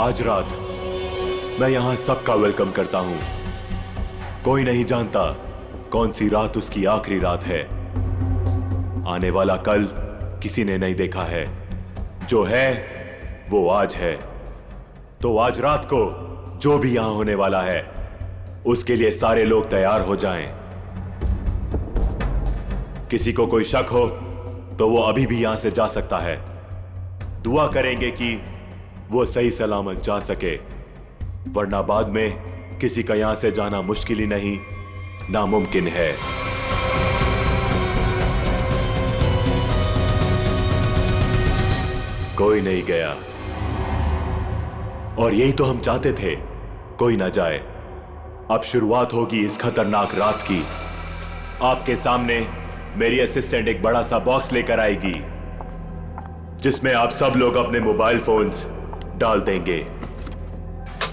आज रात मैं यहां सबका वेलकम करता हूं। कोई नहीं जानता कौन सी रात उसकी आखिरी रात है। आने वाला कल किसी ने नहीं देखा है। जो है वो आज है। तो आज रात को जो भी यहां होने वाला है उसके लिए सारे लोग तैयार हो जाएं। किसी को कोई शक हो तो वो अभी भी यहां से जा सकता है। दुआ करेंगे कि वो सही सलामत जा सके, वरना बाद में किसी का यहां से जाना मुश्किल ही नहीं, नामुमकिन है। कोई नहीं गया और यही तो हम चाहते थे, कोई ना जाए। अब शुरुआत होगी इस खतरनाक रात की। आपके सामने मेरी असिस्टेंट एक बड़ा सा बॉक्स लेकर आएगी जिसमें आप सब लोग अपने मोबाइल फोन्स डाल देंगे।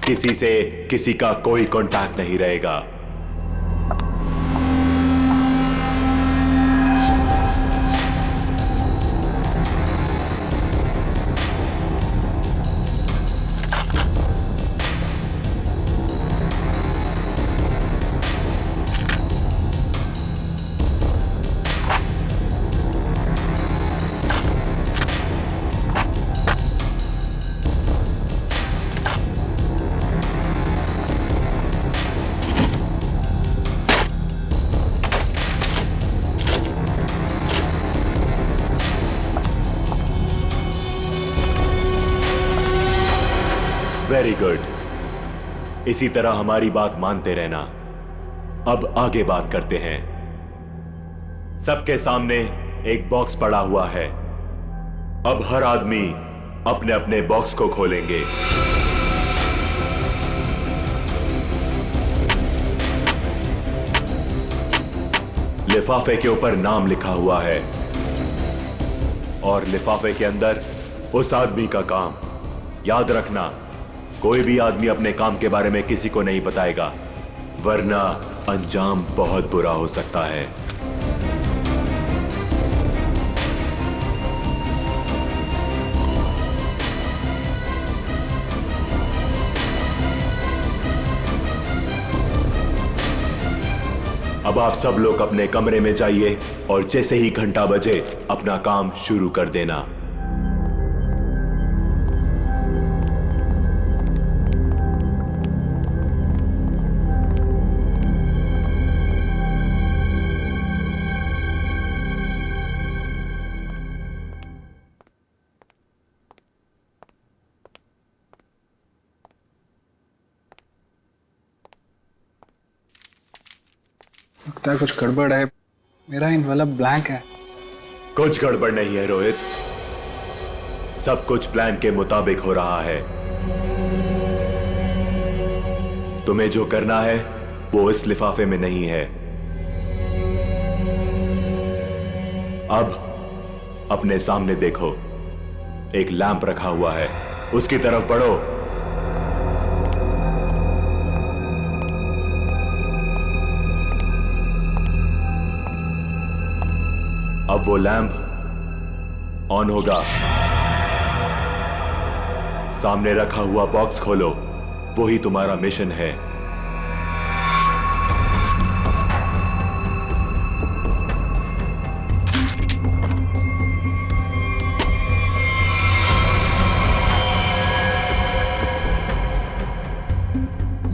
किसी से किसी का कोई कांटेक्ट नहीं रहेगा। Very good. इसी तरह हमारी बात मानते रहना। अब आगे बात करते हैं। सबके सामने एक बॉक्स पड़ा हुआ है। अब हर आदमी अपने अपने बॉक्स को खोलेंगे। लिफाफे के ऊपर नाम लिखा हुआ है और लिफाफे के अंदर उस आदमी का काम। याद रखना, कोई भी आदमी अपने काम के बारे में किसी को नहीं बताएगा, वरना अंजाम बहुत बुरा हो सकता है। अब आप सब लोग अपने कमरे में जाइए और जैसे ही घंटा बजे अपना काम शुरू कर देना। लगता है कुछ गड़बड़ है। मेरा इनवेलप ब्लैंक है। कुछ गड़बड़ नहीं है रोहित, सब कुछ प्लान के मुताबिक हो रहा है। तुम्हें जो करना है वो इस लिफाफे में नहीं है। अब अपने सामने देखो, एक लैंप रखा हुआ है, उसकी तरफ बढ़ो। अब वो लैंप ऑन होगा। सामने रखा हुआ बॉक्स खोलो, वही तुम्हारा मिशन है।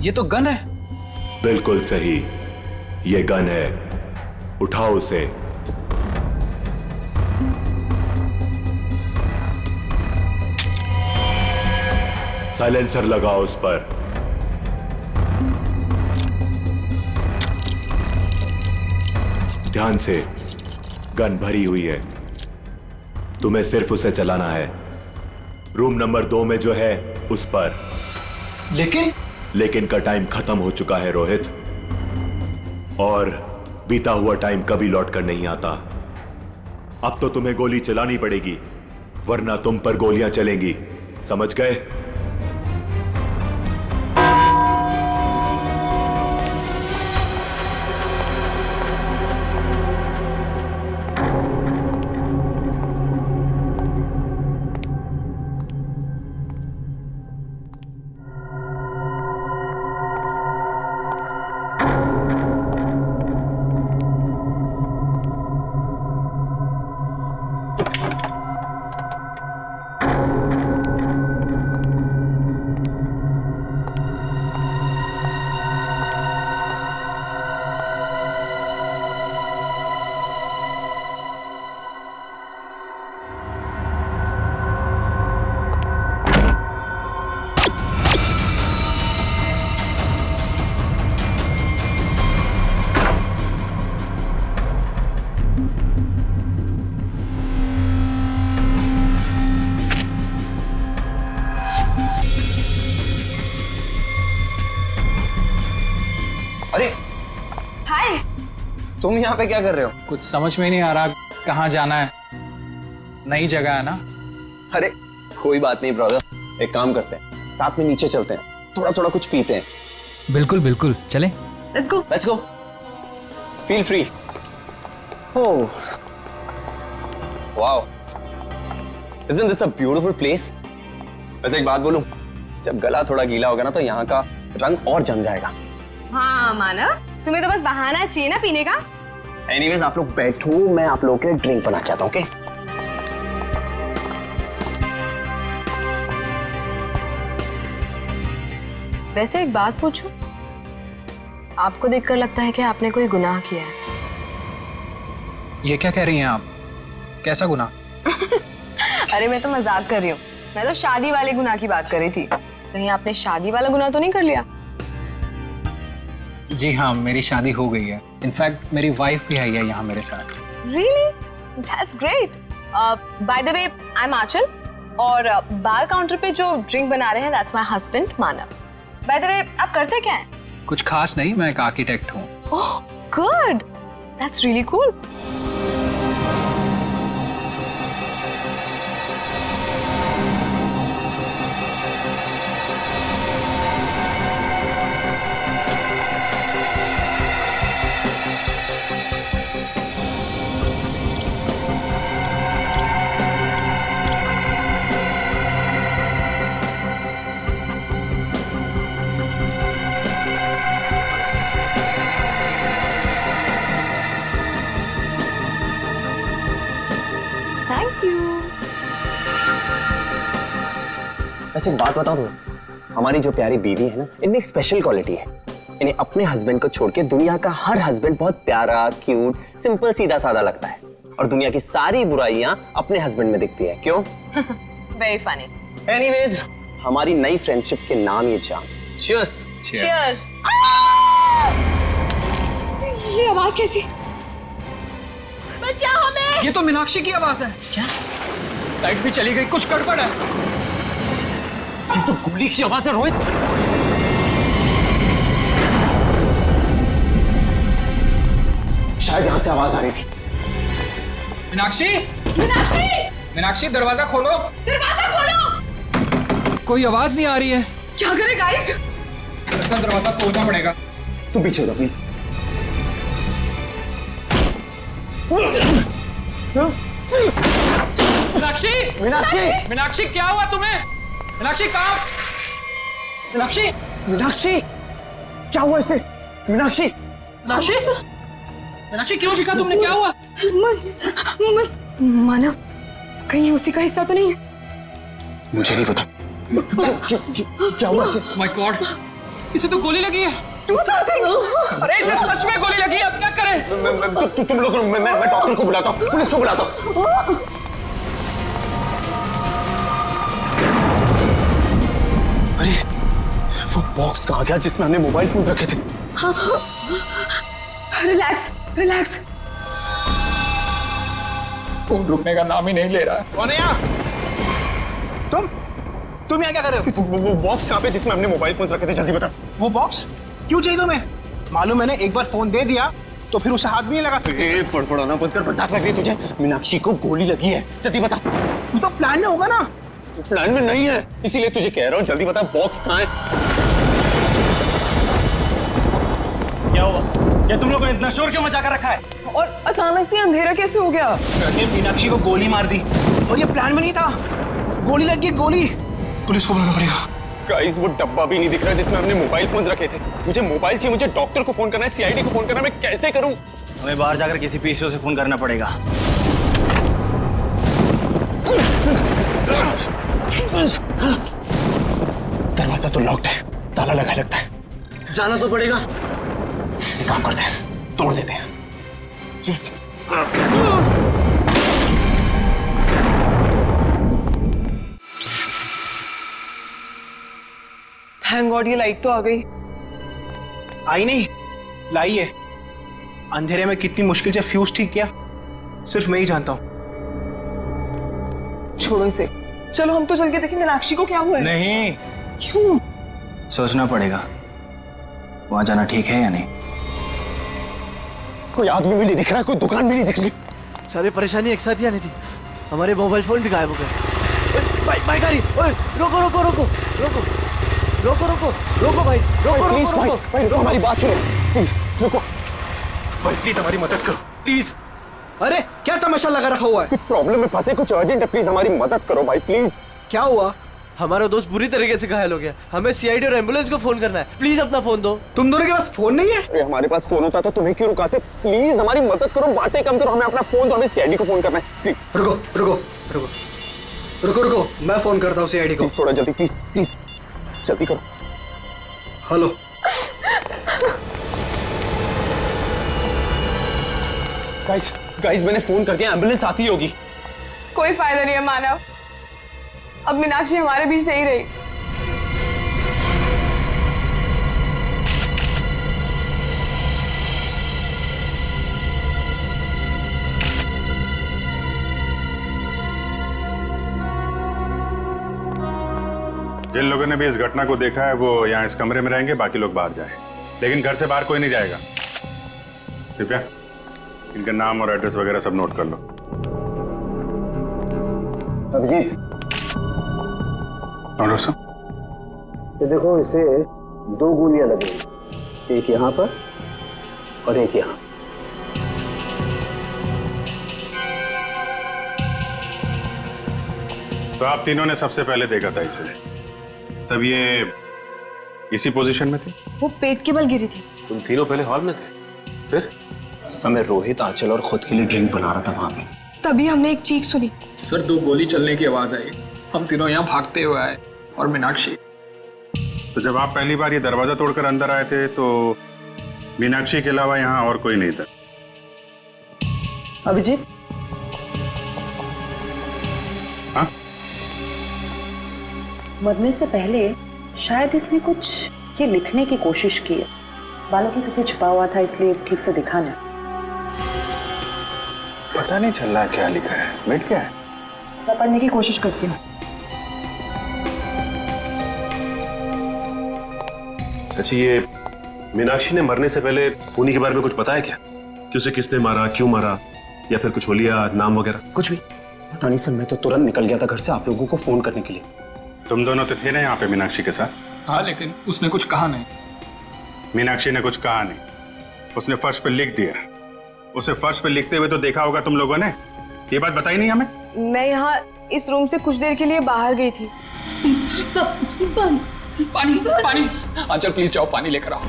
ये तो गन है। बिल्कुल सही, ये गन है। उठाओ उसे। साइलेंसर लगाओ उस पर। ध्यान से, गन भरी हुई है, तुम्हें सिर्फ उसे चलाना है। रूम नंबर 2 में जो है उस पर। लेकिन का टाइम खत्म हो चुका है रोहित, और बीता हुआ टाइम कभी लौट कर नहीं आता। अब तो तुम्हें गोली चलानी पड़ेगी, वरना तुम पर गोलियां चलेंगी, समझ गए? तुम यहाँ पे क्या कर रहे हो? कुछ समझ में नहीं आ रहा कहाँ जाना है। नई जगह है ना। अरे कोई बात नहीं ब्रदर, एक काम करते हैं, साथ में नीचे चलते हैं, थोड़ा थोड़ा कुछ पीते हैं। बिल्कुल बिल्कुल, चले। Let's go. Feel free. Oh wow, isn't this a beautiful place? वैसे एक बात बोलूं, जब गला थोड़ा गीला होगा ना तो यहाँ का रंग और जम जाएगा। हाँ मानव, तुम्हें तो बस बहाना चाहिए ना पीने का। एनीवेज आप लोग बैठो, मैं आप लोगों के लिए ड्रिंक बना के आता हूँ। ओके वैसे एक बात पूछूं, आपको देखकर लगता है कि आपने कोई गुनाह किया है। ये क्या कह रही हैं आप? कैसा गुनाह? अरे मैं तो मजाक कर रही हूँ, मैं तो शादी वाले गुनाह की बात कर रही थी। कहीं आपने शादी वाला गुनाह तो नहीं कर लिया? जी हाँ, मेरी शादी हो गई है। इनफैक्ट मेरी वाइफ भी आई है यहाँ मेरे साथ। Really? That's great. By the way, I'm आंचल और बार काउंटर पे जो ड्रिंक बना रहे हैं that's my husband Manav. By the way, आप करते क्या हैं? कुछ खास नहीं, मैं एक आर्किटेक्ट हूँ। Oh, good. That's really cool. Thank you. वैसे एक बात बताऊं तुम्हें, हमारी जो प्यारी बीवी है ना, इनमें एक स्पेशल क्वालिटी है। इन्हें अपने हस्बैंड को छोड़ के दुनिया का हर हस्बैंड बहुत प्यारा, क्यूट, सिंपल, सीधा साधा लगता है और दुनिया की सारी बुराइयां अपने हस्बैंड में दिखती है। क्यों? Very funny. एनीवेज हमारी नई फ्रेंडशिप के नाम ये जाम। Cheers. Cheers. ये आवाज कैसी? बचाओ हमें! ये तो मीनाक्षी की आवाज है। क्या? लाइट भी चली गई, कुछ गड़बड़ है। ये तो गोली की आवाज है रोहित। शायद यहां से आवाज आ रही थी। मीनाक्षी! मीनाक्षी! मीनाक्षी, दरवाजा खोलो। दरवाजा खोलो! कोई आवाज नहीं आ रही है। क्या करे गाइस? लगता है दरवाजा तोड़ना पड़ेगा। तुम पीछे हो प्लीज। मीनाक्षी! मीनाक्षी! मीनाक्षी, क्या हुआ तुम्हें? मीनाक्षी कहाँ? मीनाक्षी! मीनाक्षी! क्या हुआ इसे? मीनाक्षी! मीनाक्षी! मीनाक्षी, क्यों शिका तुमने? क्या हुआ? मानव, कहीं उसी का हिस्सा तो नहीं है? मुझे नहीं पता। क्या हुआ इसे? माय गॉड, इसे तो गोली लगी है। Do something! अरे इसे सच में गोली लगी है, अब क्या करें? तुम लोग, मैं डॉक्टर को बुलाता हूँ, पुलिस को बुलाता हूँ। अरे वो बॉक्स कहाँ गया जिसमें हमने मोबाइल फोन रखे थे? Relax, relax. फोन रुकने का नाम ही नहीं ले रहा है। कौन है यहाँ? तुम यहाँ क्या कर रहे हो? वो बॉक्स कहाँ पे जिसमें हमने मोबाइल फोन रखे थे? जल्दी बता। वो बॉक्स क्यों चाहिए तुम्हें? मालूम मैंने एक बार फोन दे दिया तो फिर उसे हाथ भी नहीं लगा। पड़पड़ाना बंद कर, मजाक लग रही है तुझे। मीनाक्षी को गोली लगी है, जल्दी बता। तू तो प्लान में होगा ना? प्लान में नहीं है, इसीलिए तुझे कह रहा हूँ, जल्दी बता बॉक्स कहाँ है? क्या हुआ? क्या तुम लोगों ने इतना शोर क्यों मचा कर रखा है? और अचानक से अंधेरा कैसे हो गया? मीनाक्षी को गोली मार दी और ये प्लान में नहीं था। गोली लग गई, गोली। पुलिस को बुलाना पड़ेगा। गाइस वो डब्बा भी नहीं दिख रहा जिसमें हमने मोबाइल फोन रखे थे। मुझे मोबाइल चाहिए, मुझे डॉक्टर को फोन करना है, सीआईडी को फोन करना है, मैं कैसे करूं? हमें बाहर जाकर किसी पीसीओ से फोन करना पड़ेगा। दरवाजा तो लॉक्ड है, ताला लगा लगता है। जाना तो पड़ेगा। एक काम करते हैं, तोड़ देते हैं। यस। थैंक गॉड ये लाइट तो आ गई। आई नहीं, लाई है। अंधेरे में कितनी मुश्किल से फ्यूज ठीक किया, सिर्फ मैं ही जानता हूँ। छोड़ो इसे, चलो हम तो चल के देखें मीनाक्षी को क्या हुआ है। नहीं, क्यों? सोचना पड़ेगा वहां जाना ठीक है या नहीं। कोई आदमी भी नहीं दिख रहा, कोई दुकान भी नहीं दिख रही। सारी परेशानी एक साथ ही आनी थी। हमारे मोबाइल फोन भी गायब हो गए। भाई गाड़ी, ओए रोको रोको रोको रोको रोको रोको रोको भाई, रोको प्लीज रोको भाई, रोको। भाई रुको, हमारी बात सुनो प्लीज, रुको। भाई प्लीज हमारी मदद करो प्लीज। अरे क्या तमाशा लगा रखा हुआ है? कुछ प्रॉब्लम में फंसे, कुछ अर्जेंट है, प्लीज हमारी मदद करो भाई प्लीज। क्या हुआ? हमारा दोस्त बुरी तरीके से घायल हो गया, हमें सीआईडी और एम्बुलेंस को फोन करना है। प्लीज अपना फोन दो। तुम दोनों के पास फोन नहीं है? अरे हमारे पास फोन होता तो तुम्हें क्यों रुकाते? प्लीज हमारी मदद करो, बातें कम करो, हमें अपना फोन दो, हमें सीआईडी को फोन करना है प्लीज। रुको रुको रुको रुको रुको, मैं फोन करता हूँ सीआईडी को। प्लीज थोड़ा जल्दी, प्लीज प्लीज जल्दी करो। हेलो। गाइस गाइस मैंने फोन कर दिया, एम्बुलेंस आती होगी। कोई फायदा नहीं है मानव, अब मीनाक्षी हमारे बीच नहीं रही। जिन लोगों ने भी इस घटना को देखा है वो यहाँ इस कमरे में रहेंगे, बाकी लोग बाहर जाएं। लेकिन घर से बाहर कोई नहीं जाएगा। कृपया इनका नाम और एड्रेस वगैरह सब नोट कर लो। अभिजीत, और सब ये देखो, इसे 2 गोलियां लगी, एक यहाँ पर और एक यहाँ। तो आप तीनों ने सबसे पहले देखा था इसे, तब ये इसी पोजीशन में थी? वो पेट के बल गिरी थी। तुम तीनों पहले हॉल में थे, फिर? समय रोहित, आंचल और खुद के लिए ड्रिंक बना रहा था वहां पे। तभी हमने एक चीख सुनी। सर 2 गोली चलने की आवाज आई, हम तीनों यहाँ भागते हुए आए और मीनाक्षी। तो जब आप पहली बार ये दरवाजा तोड़कर अंदर आए थे तो मीनाक्षी के अलावा यहाँ और कोई नहीं था? अभिजीत, हाँ? मरने से पहले शायद इसने कुछ ये लिखने की कोशिश की है। बालों के पीछे छुपा हुआ था इसलिए ठीक से दिखा नहीं। पता नहीं चल रहा क्या लिखा है। वेट क्या है? मैं पढ़ने की कोशिश करती हूँ। अच्छा, ये मीनाक्षी ने मरने से पहले खूनी के बारे में कुछ बताया क्या? कि उसे किसने मारा, क्यों मारा, या फिर कुछ होलिया, नाम वगैरह? कुछ भी पता नहीं सर, मैं तो तुरंत निकल गया था घर से आप लोगों को फोन करने के लिए। तुम दोनों तो थे ना यहाँ पे मीनाक्षी के साथ? हाँ, लेकिन उसने कुछ कहा नहीं। मीनाक्षी ने कुछ कहा नहीं, उसने फर्श पे लिख दिया। उसे फर्श पे लिखते हुए तो देखा होगा तुम लोगों ने, ये बात बताई नहीं हमें? मैं यहाँ इस रूम से कुछ देर के लिए बाहर गई थी। पानी पानी, आंचल प्लीज जाओ पानी लेकर आओ।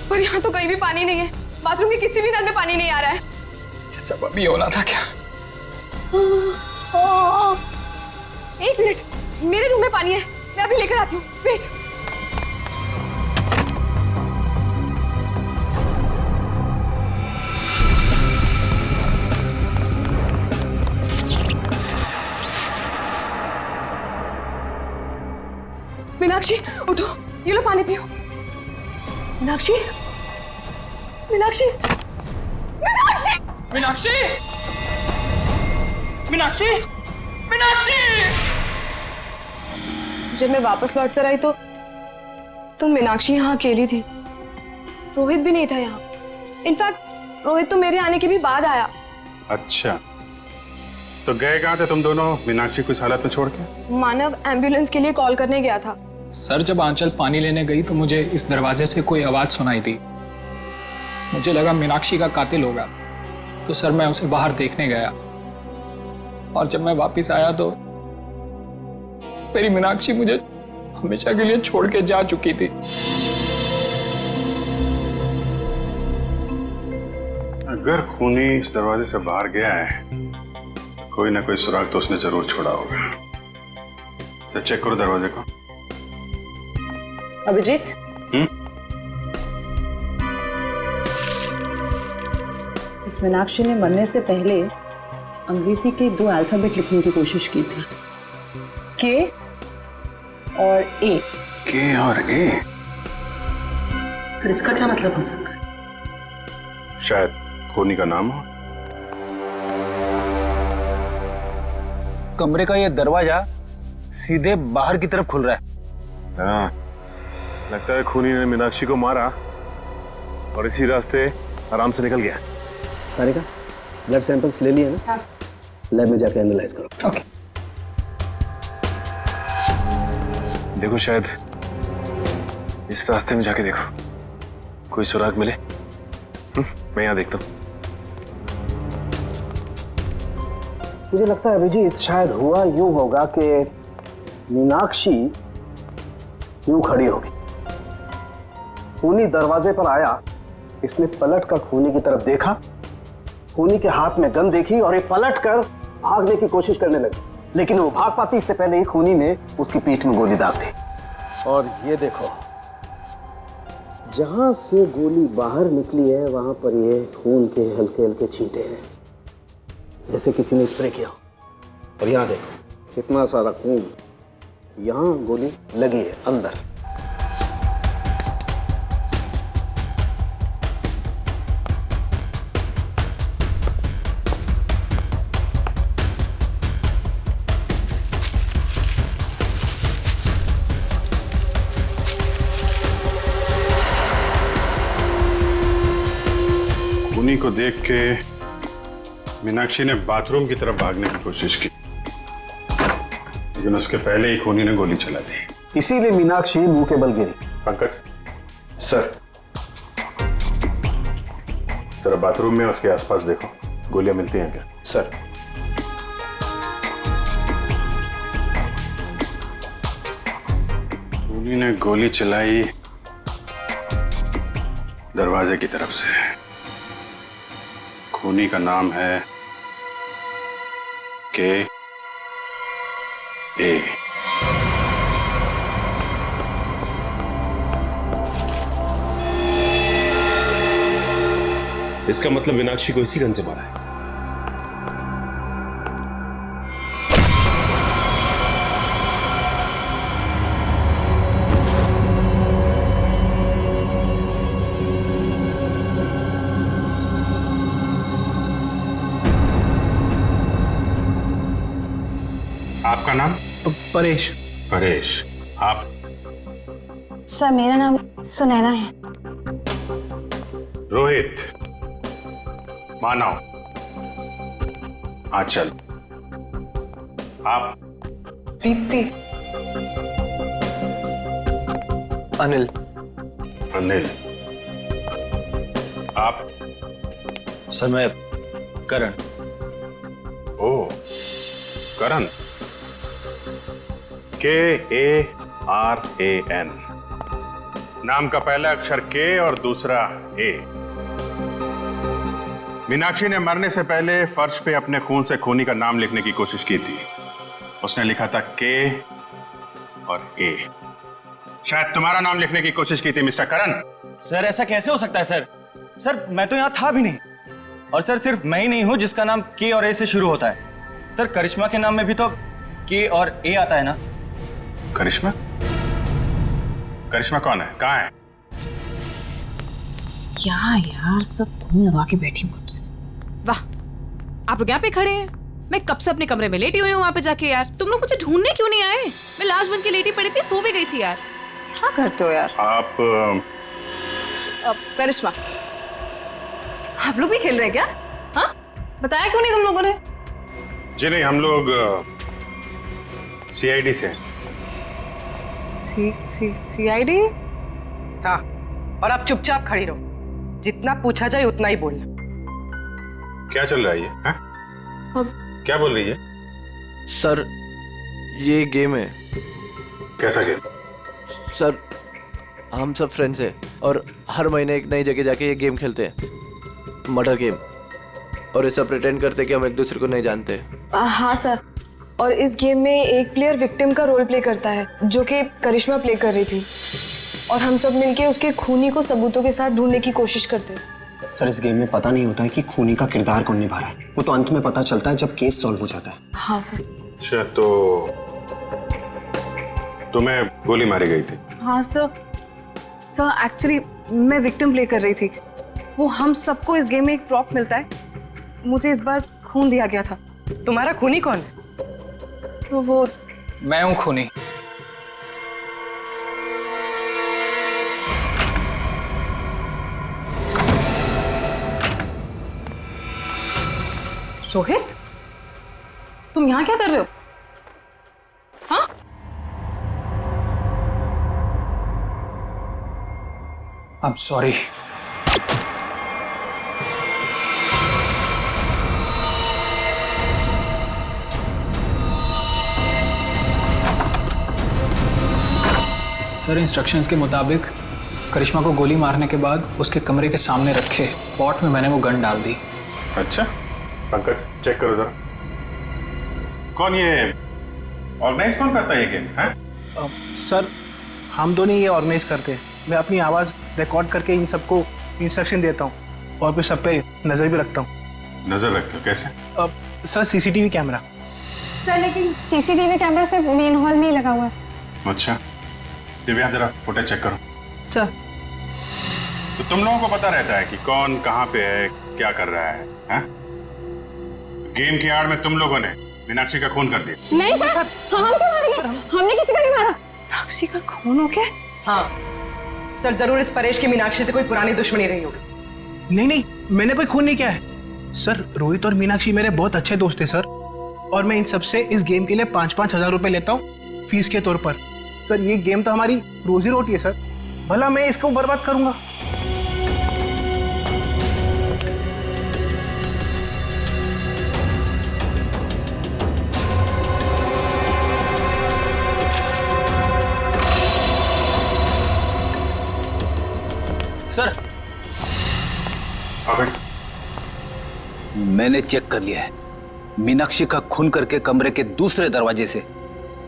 पर यहाँ तो कहीं भी पानी नहीं है, बाथरूम के किसी भी नल में पानी नहीं आ रहा है। ये सब अभी होना था क्या? एक मिनट, मेरे रूम में पानी है, मैं अभी लेकर आती हूँ। वेट। मीनाक्षी उठो, ये लो पानी पियो। मीनाक्षी, मीनाक्षी, मीनाक्षी, मीनाक्षी, मीनाक्षी, मीनाक्षी। जब मैं वापस लौट कर आई तो मीनाक्षी यहाँ अकेली थी। रोहित भी नहीं था यहाँ। इनफैक्ट रोहित तो मेरे आने के भी बाद आया। अच्छा, तो गए कहाँ थे तुम दोनों मीनाक्षी को इस हालत में छोड़ के? मानव एम्बुलेंस के लिए कॉल करने गया था। सर जब आंचल पानी लेने गई तो मुझे इस दरवाजे से कोई आवाज सुनाई दी। मुझे लगा मीनाक्षी का कातिल होगा, तो सर मैं उसे बाहर देखने गया। और जब मैं वापस आया तो मेरी मीनाक्षी मुझे हमेशा के लिए छोड़ के जा चुकी थी। अगर खूनी इस दरवाजे से बाहर गया है, कोई ना कोई सुराग तो उसने जरूर छोड़ा होगा। तो चेक करो दरवाजे को। अभिजीत, इस मीनाक्षी ने मरने से पहले अंग्रेजी के 2 अल्फाबेट लिखने की कोशिश की थी, के और ए। के और ए? सर इसका क्या मतलब हो सकता है? शायद खूनी का नाम हो। कमरे का ये दरवाजा सीधे बाहर की तरफ खुल रहा है। हाँ, लगता है खूनी ने मीनाक्षी को मारा और इसी रास्ते आराम से निकल गया। तारिका, ब्लड सैंपल्स ले लिए ना? लैब में जाके एनालाइज करो। ओके। देखो शायद इस रास्ते में जाके देखो, कोई सुराग मिले। मैं यहाँ देखता हूँ। मुझे लगता है अभिजीत शायद हुआ यूं होगा कि मीनाक्षी यूं खड़ी होगी, खूनी दरवाजे पर आया, इसने पलट कर खूनी की तरफ देखा, खूनी के हाथ में गन देखी और ये पलट कर भागने की कोशिश करने लगी, लेकिन वो भाग पाती इससे पहले ही खूनी ने उसकी पीठ में गोली दाग दी। और ये देखो, जहां से गोली बाहर निकली है वहां पर ये खून के हल्के हल्के छींटे हैं, जैसे किसी ने स्प्रे किया। और यहाँ देखो कितना सारा खून, यहाँ गोली लगी है अंदर। खूनी को देख के मीनाक्षी ने बाथरूम की तरफ भागने की कोशिश की, लेकिन उसके पहले ही खूनी ने गोली चला दी। इसीलिए मीनाक्षी मुंह के बल गिरी। पंकज सर, जरा बाथरूम में उसके आसपास देखो, गोलियां मिलती हैं क्या? सर। खूनी ने गोली चलाई दरवाजे की तरफ से। खूनी का नाम है के ए। इसका मतलब मीनाक्षी को इसी गन से मारा है। आपका नाम? परेश। परेश। आप? सर मेरा नाम सुनैना है। रोहित, मानव, आंचल। आप? दीप्ति। अनिल। अनिल। आप? सर मैं करण। ओ, करण। KARAN। नाम का पहला अक्षर के और दूसरा ए। मीनाक्षी ने मरने से पहले फर्श पे अपने खून से खूनी का नाम लिखने की कोशिश की थी। उसने लिखा था के और ए। शायद तुम्हारा नाम लिखने की कोशिश की थी मिस्टर करण। सर ऐसा कैसे हो सकता है सर? सर मैं तो यहां था भी नहीं। और सर सिर्फ मैं ही नहीं हूं जिसका नाम के और ए से शुरू होता है। सर करिश्मा के नाम में भी तो के और ए आता है ना? करिश्मा? करिश्मा कौन है? कहाँ है? क्या यार, सब खून लगा के बैठी हूँ कब से। वाह, आप लोग यहाँ पे खड़े हैं, मैं कब से अपने कमरे में लेटी हुई हूँ वहाँ पे जाके। यार तुम लोग मुझे ढूंढने क्यों नहीं आए? मैं लाश बन के लेटी पड़ी थी, सो भी गई थी यार। क्या करते हो यार आप? करिश्मा, आप लोग भी खेल रहे हैं क्या? हाँ, बताया क्यों नहीं तुम लोगों ने? जी नहीं, हम लोग CID से हैं। CID? हाँ, और आप चुपचाप खड़ी रहो, जितना पूछा जाए उतना ही बोलना। क्या चल रहा है ये? हाँ? क्या बोल रही है? सर ये गेम है। कैसा गेम? सर हम सब फ्रेंड्स हैं और हर महीने एक नई जगह जाके ये गेम खेलते हैं, मर्डर गेम। और ऐसा प्रिटेंड करते हैं कि हम एक दूसरे को नहीं जानते। हाँ सर, और इस गेम में एक प्लेयर विक्टिम का रोल प्ले करता है, जो कि करिश्मा प्ले कर रही थी, और हम सब मिलके उसके खूनी को सबूतों के साथ ढूंढने की कोशिश करते हैं। सर इस गेम में पता नहीं होता है कि खूनी का किरदार कौन निभा रहा है, वो तो अंत में पता चलता है जब केस सॉल्व हो जाता है। हाँ सर। अच्छा, तो तुम्हें गोली मारी गई थी? हाँ सर, एक्चुअली मैं विक्टिम प्ले कर रही थी। वो हम सबको इस गेम में एक प्रॉप मिलता है, मुझे इस बार खून दिया गया था। तुम्हारा खूनी कौन है? तो वो मैं हूं खूनी। रोहित, तुम यहाँ क्या कर रहे हो? हाँ? I'm sorry. सर, इंस्ट्रक्शंस के मुताबिक करिश्मा को गोली मारने के बाद उसके कमरे के सामने रखे पॉट में मैंने वो गन डाल दी। अच्छा, पंकज चेक करो जरा। कौन ये ऑर्गेनाइज कौन करता है ये गेम? है सर, हम दोनों ये ऑर्गेनाइज करते हैं। मैं अपनी आवाज़ रिकॉर्ड करके इन सबको इंस्ट्रक्शन देता हूँ और फिर सब पे नज़र भी रखता हूँ। नजर रखते हो? कैसे? Sir, CCTV camera. सर, लेकिन सीसीटीवी कैमरा सिर्फ मेन हॉल में ही लगा हुआ है। अच्छा, दिव्या जरा फुटेज चेक करो। सर, तो तुम लोगों को पता रहता है कि कौन कहाँ पे है, क्या कर रहा है, हैं? गेम की आड़ में तुम लोगों ने मीनाक्षी का खून कर दिया। नहीं सर, हम क्यों मारेंगे? हमने किसी को नहीं मारा। मीनाक्षी का खून हो गया? हाँ सर, जरूर इस परेश की मीनाक्षी से कोई पुरानी दुश्मनी रही होगी। नहीं, मैंने कोई खून नहीं किया है सर। रोहित और मीनाक्षी मेरे बहुत अच्छे दोस्त हैं सर, और मैं इन सबसे इस गेम के लिए 5-5 हजार रुपए लेता हूँ फीस के तौर पर। सर, ये गेम तो हमारी रोजी रोटी है सर, भला मैं इसको बर्बाद करूंगा? सर, मैंने चेक कर लिया है। मीनाक्षी का खून करके कमरे के दूसरे दरवाजे से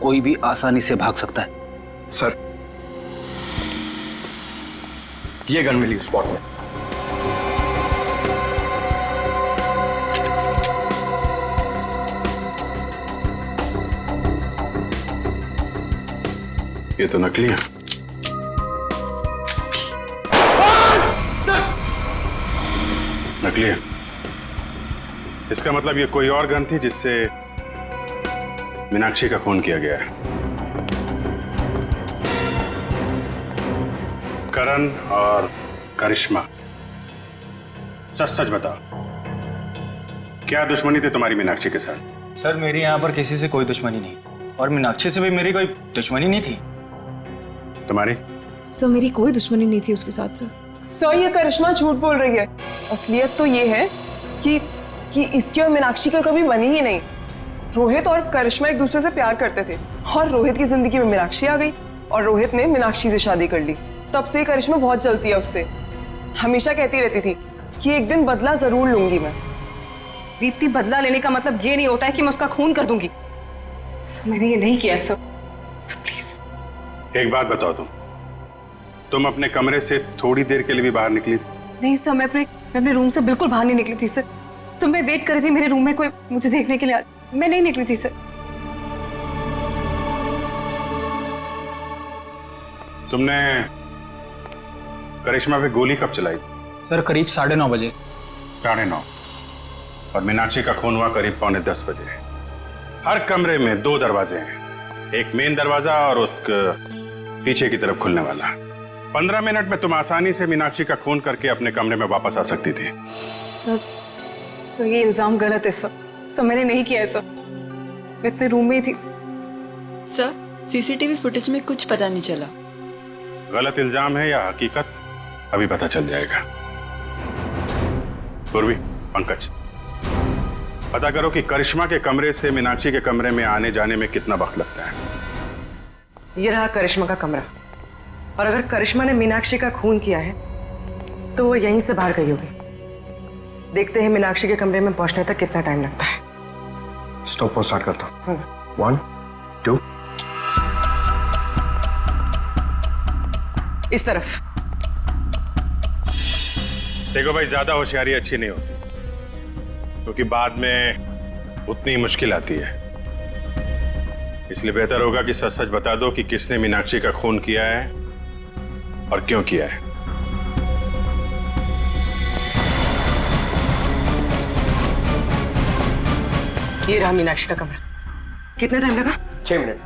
कोई भी आसानी से भाग सकता है। सर, ये गन मिली उस स्पॉट में। ये तो नकली है। नकली है। इसका मतलब ये कोई और गन थी जिससे मीनाक्षी का खून किया गया है। करण और करिश्मा, सच सच बताओ, क्या दुश्मनी थी तुम्हारी मीनाक्षी के साथ? सर, मेरी यहाँ पर किसी से कोई दुश्मनी नहीं, और मीनाक्षी से भी मेरी कोई दुश्मनी नहीं थी। तुम्हारी? सर, मेरी कोई दुश्मनी नहीं थी उसके साथ सर। सर, ये करिश्मा झूठ बोल रही है। असलियत तो ये है कि इसकी और मीनाक्षी का कभी बनी ही नहीं। रोहित और करिश्मा एक दूसरे से प्यार करते थे, और रोहित की जिंदगी में मीनाक्षी आ गई और रोहित ने मीनाक्षी से शादी कर ली। तब से करिश्मा बहुत जलती है उससे। हमेशा कहती रहती थी कि एक दिन बदला जरूर लूंगी मैं। दीप्ति, बदला लेने का मतलब ये नहीं होता है कि मैं उसका खून कर दूंगी। सर, मैंने ये नहीं किया सर। प्लीज एक बात बताओ, तुम अपने कमरे से थोड़ी देर के लिए भी बाहर निकली थी? नहीं सर, मैं अपने रूम से बिल्कुल बाहर नहीं निकली थी सर। सर, मैं वेट कर रही थी मेरे रूम में कोई मुझे देखने के लिए। मैं नहीं निकली थी सर। तुमने करिश्मा पे गोली कब चलाई? सर, करीब 9:30 बजे। 9:30। और मीनाक्षी का खून हुआ करीब 9:45 बजे। हर कमरे में 2 दरवाजे हैं, एक मेन दरवाजा और एक पीछे की तरफ खुलने वाला। 15 मिनट में तुम आसानी से मीनाक्षी का खून करके अपने कमरे में वापस आ सकती थी। सर, ये इल्जाम गलत है सर। सर, मैंने नहीं किया है सर। मैं अपने रूम में ही थी सर। सीसीटीवी फुटेज में कुछ पता नहीं चला। गलत इल्जाम है या हकीकत, अभी पता चल जाएगा। पूर्वी, पंकज, पता करो कि करिश्मा के कमरे से मीनाक्षी के कमरे में आने जाने में कितना वक्त लगता है। ये रहा करिश्मा का कमरा, और अगर करिश्मा ने मीनाक्षी का खून किया है तो वो यहीं से बाहर गई होगी। देखते हैं मीनाक्षी के कमरे में पहुंचने तक कितना टाइम लगता है। स्टॉप स्टार्ट करता हूँ। 1 2 इस तरफ। देखो भाई, ज्यादा होशियारी अच्छी नहीं होती, क्योंकि बाद में उतनी मुश्किल आती है। इसलिए बेहतर होगा कि सच सच बता दो कि किसने मीनाक्षी का खून किया है और क्यों किया है। ये रहा मीनाक्षी का कमरा। कितना टाइम लगा? 6 मिनट।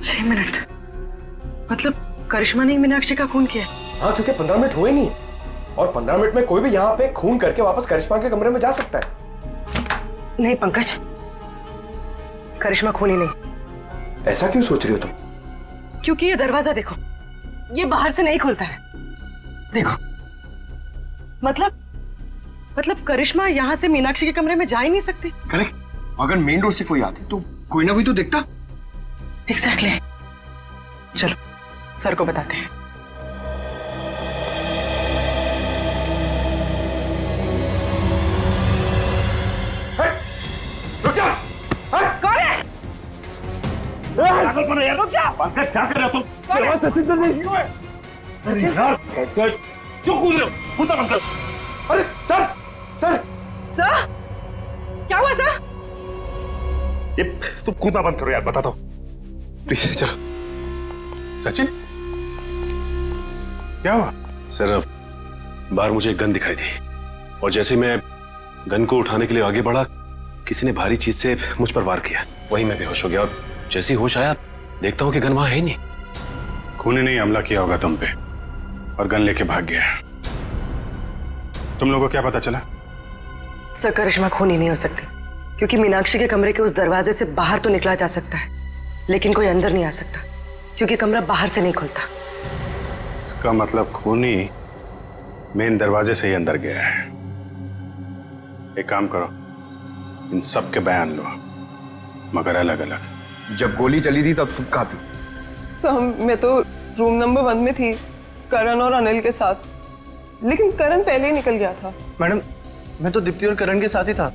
6 मिनट? मतलब करिश्मा ने मीनाक्षी का खून किया? हाँ, क्योंकि 15 मिनट हुए नहीं, और 15 मिनट में कोई भी यहाँ पे खून करके वापस करिश्मा के कमरे में जा सकता है। नहीं पंकज, करिश्मा खूनी नहीं। ऐसा क्यों सोच रही हो तुम? क्योंकि ये दरवाजा देखो, ये बाहर से नहीं खुलता है। देखो, मतलब करिश्मा यहाँ से मीनाक्षी के कमरे में जा ही नहीं सकती। करेक्ट। अगर मेन डोर से कोई आती तो कोई ना कोई तो देखता। एग्जैक्टली। चलो सर को बताते हैं। रुक जा। कौन है? रुक जा। पंकज क्या कर रहे हो तुम? सचिन नहीं हुए। क्यों कूद रहे हो? कूदा बंद करो। अरे सर, सर, सर, क्या हुआ सर? ये तुम कूदा बंद करो यार, बता दो प्लीज। चलो। सचिन क्या हुआ? सर बाहर मुझे एक गन दिखाई दी और जैसे मैं गन को उठाने के लिए आगे बढ़ा, किसी ने भारी चीज से मुझ पर वार किया। वहीं मैं बेहोश हो गया और जैसे ही होश आया देखता हूं कि गन वहां है ही नहीं। खूनी ने हमला किया होगा तुम पे और गन लेके भाग गया। तुम लोगों को क्या पता चला? सर करिश्मा खूनी नहीं हो सकती, क्योंकि मीनाक्षी के कमरे के उस दरवाजे से बाहर तो निकला जा सकता है, लेकिन कोई अंदर नहीं आ सकता, क्योंकि कमरा बाहर से नहीं खुलता। इसका मतलब खूनी मेन दरवाजे से ही अंदर गया है। एक काम करो, इन सब के बयान लो, मगर अलग अलग। जब गोली चली थी तब तुम कहाँ थी? तो मैं तो रूम नंबर 1 में थी, करण और अनिल के साथ, लेकिन करण पहले ही निकल गया था। मैडम मैं तो दीप्ति और करण के साथ ही था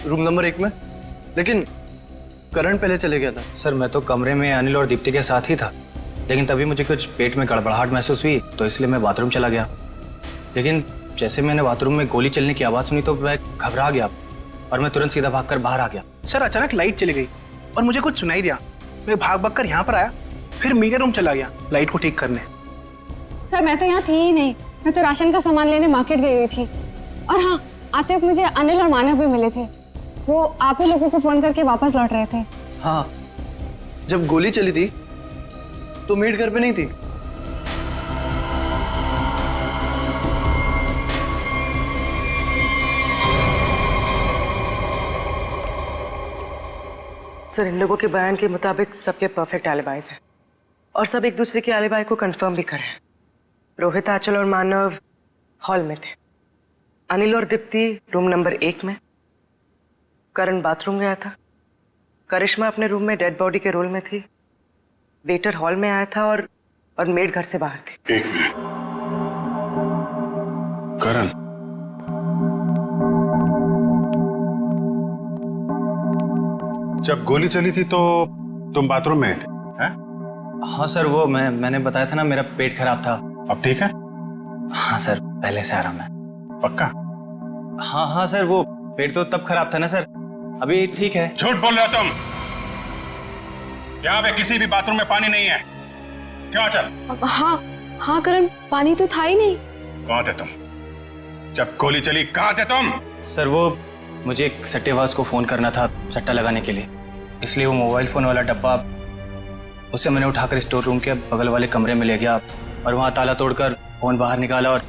रूम नंबर 1 में, लेकिन करण पहले चले गया था। सर मैं तो कमरे में अनिल और दीप्ति के साथ ही था, लेकिन तभी मुझे कुछ पेट में गड़बड़ाहट महसूस हुई, तो इसलिए मैं बाथरूम चला गया। लेकिन जैसे मैंने बाथरूम में गोली चलने की आवाज़ सुनी तो मैं घबरा गया और मैं तुरंत सीधा भागकर बाहर आ गया। सर अचानक लाइट चली गई और मुझे कुछ सुनाई दिया। मैं भाग कर यहाँ पर आया, फिर मीडिया रूम चला गया लाइट को ठीक करने। सर मैं तो यहाँ थी ही नहीं, मैं तो राशन का सामान लेने मार्केट गई हुई थी। और हाँ, आते वक्त मुझे अनिल और मानव भी मिले थे। वो आप ही लोगों को फोन करके वापस लौट रहे थे। हाँ, जब गोली चली थी तो मेड घर पे नहीं थी। सर इन लोगों के बयान के मुताबिक सबके परफेक्ट एलिबाइज हैं और सब एक दूसरे के एलिबाई को कंफर्म भी कर रहे हैं। रोहित, आंचल और मानव हॉल में थे, अनिल और दीप्ति रूम नंबर 1 में, करण बाथरूम गया था, करिश्मा अपने रूम में डेड बॉडी के रोल में थी, वेटर हॉल में आया था और मेड घर से बाहर थी। एक मिनट, करण जब गोली चली थी तो तुम बाथरूम में थे? हैं? हाँ सर, वो मैंने बताया था ना, मेरा पेट खराब था। अब ठीक है? हाँ सर, पहले से आराम है। पक्का? हाँ सर, वो पेट तो तब खराब था ना सर, अभी ठीक है। झूठ बोल रहे हो तुम। यहाँ पे किसी भी बाथरूम में पानी नहीं है। क्यों चल? हाँ करण, पानी तो था ही नहीं। कहाँ थे तुम जब गोली चली? कहाँ थे तुम? सर वो मुझे एक सट्टेबाज को फोन करना था सट्टा लगाने के लिए, इसलिए वो मोबाइल फोन वाला डब्बा उसे मैंने उठाकर स्टोर रूम के बगल वाले कमरे में ले गया और वहां ताला तोड़कर फोन बाहर निकाला और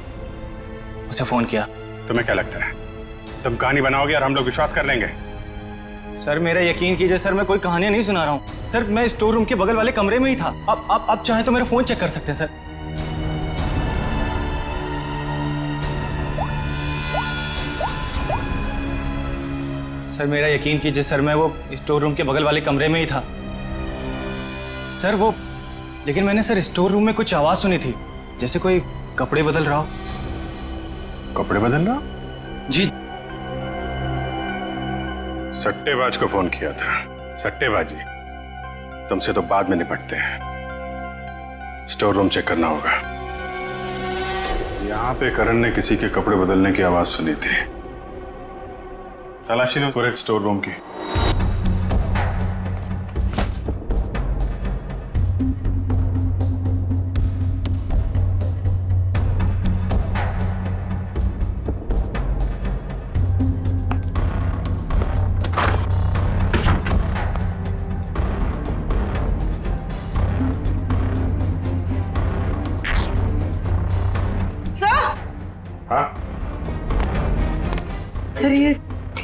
उसे फोन किया। तुम्हें क्या लगता है तुम कहानी बनाओगे और हम लोग विश्वास कर लेंगे? सर मेरा यकीन कीजिए सर, मैं कोई कहानियां नहीं सुना रहा हूँ सर, मैं स्टोर रूम के बगल वाले कमरे में ही था। आप चाहें तो मेरा फोन चेक कर सकते हैं सर। सर मेरा यकीन कीजिए सर, मैं वो स्टोर रूम के बगल वाले कमरे में ही था सर। वो लेकिन मैंने सर स्टोर रूम में कुछ आवाज सुनी थी, जैसे कोई कपड़े बदल रहा हो। कपड़े बदल रहा? जी। सट्टेबाज को फोन किया था। सट्टेबाजी तुमसे तो बाद में निपटते हैं, स्टोर रूम चेक करना होगा। यहाँ पे करण ने किसी के कपड़े बदलने की आवाज सुनी थी। तलाशी लो पूरे स्टोर रूम की। सर ये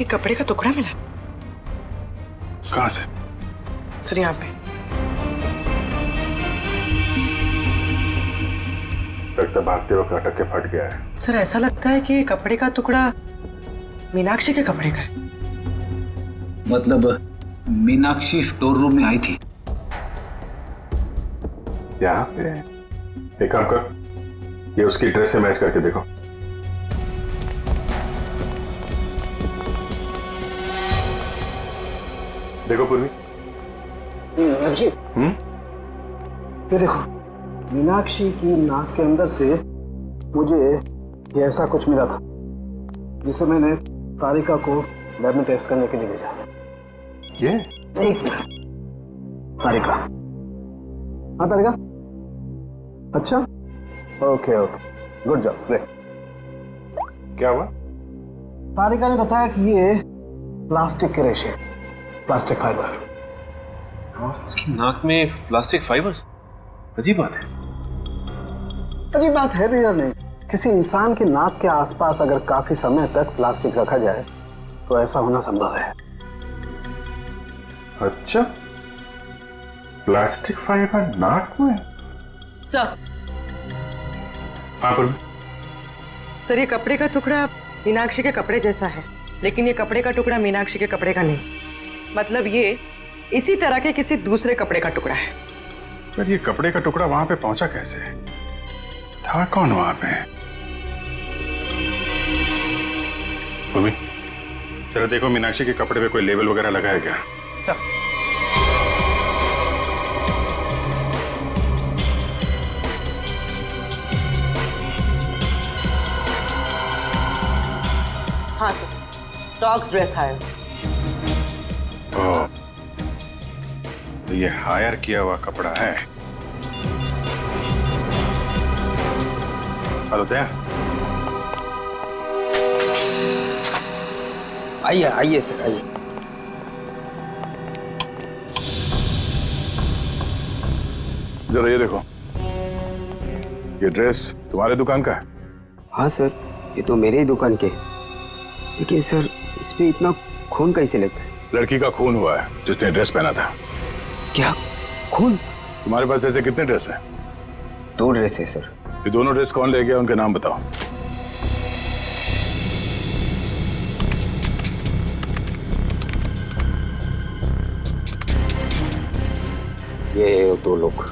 कपड़े का टुकड़ा मिला? कहां से? सर यहाँ पे। रक्त भागते वक्त अटक के फट गया है। सर ऐसा लगता है कि ये कपड़े का टुकड़ा मीनाक्षी के कपड़े का है। मतलब मीनाक्षी स्टोर रूम में आई थी यहाँ पे? एक काम कर, ये उसकी ड्रेस से मैच करके देखो। देखो पूर्वी। अभिजीत, ये देखो, मीनाक्षी की नाक के अंदर से मुझे ये ऐसा कुछ मिला था जिसे मैंने तारिका को लैब में टेस्ट करने के लिए भेजा। ये? एक मिनट। तारिका? हाँ तारिका? अच्छा, okay okay, good job, great. क्या हुआ? तारिका ने बताया कि ये प्लास्टिक के रेशे, प्लास्टिक फाइबर। इसकी नाक में प्लास्टिक फाइबर्स? अजीब बात है। अजीब बात है भी या नहीं, किसी इंसान की नाक के आसपास अगर काफी समय तक प्लास्टिक रखा जाए तो ऐसा होना संभव है। अच्छा, प्लास्टिक फाइबर नाक में? सर। हाँ पूर्वी। सर ये कपड़े का टुकड़ा मीनाक्षी के कपड़े जैसा है, लेकिन ये कपड़े का टुकड़ा मीनाक्षी के कपड़े का नहीं। मतलब ये इसी तरह के किसी दूसरे कपड़े का टुकड़ा है। पर ये कपड़े का टुकड़ा वहां पे पहुंचा कैसे? था कौन वहां पे? पूर्वी, जरा देखो मीनाक्षी के कपड़े पे कोई लेबल वगैरह लगा है क्या? सर। हाँ सर, डॉग्स ड्रेस हायर। ओह, तो ये हायर किया हुआ कपड़ा है। हेलो दया। आइए आइए सर, आइए। जरा ये देखो, ये ड्रेस तुम्हारे दुकान का है? हाँ सर, ये तो मेरे ही दुकान के। लेकिन सर इस पे इतना खून कैसे लग गया? लड़की का खून हुआ है जिसने ड्रेस पहना था। क्या खून? तुम्हारे पास ऐसे कितने ड्रेस हैं? 2 ड्रेस है सर। ये दोनों ड्रेस कौन ले गया, उनके नाम बताओ। ये 2 लोग।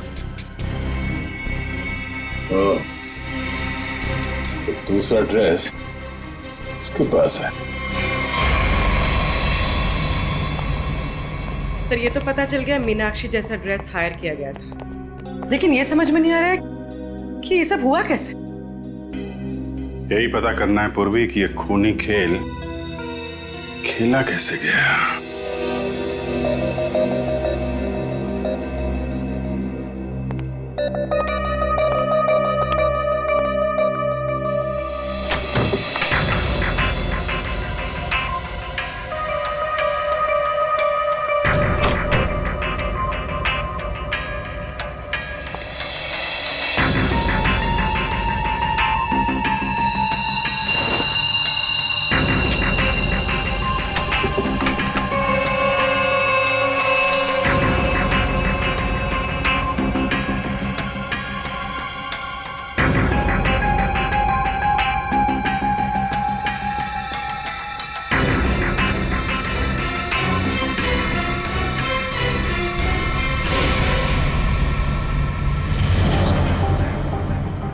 तो दूसरा ड्रेस इसके पास है। सर ये तो पता चल गया मीनाक्षी जैसा ड्रेस हायर किया गया था, लेकिन ये समझ में नहीं आ रहा है कि ये सब हुआ कैसे। यही पता करना है पूर्वी कि ये खूनी खेल खेला कैसे गया।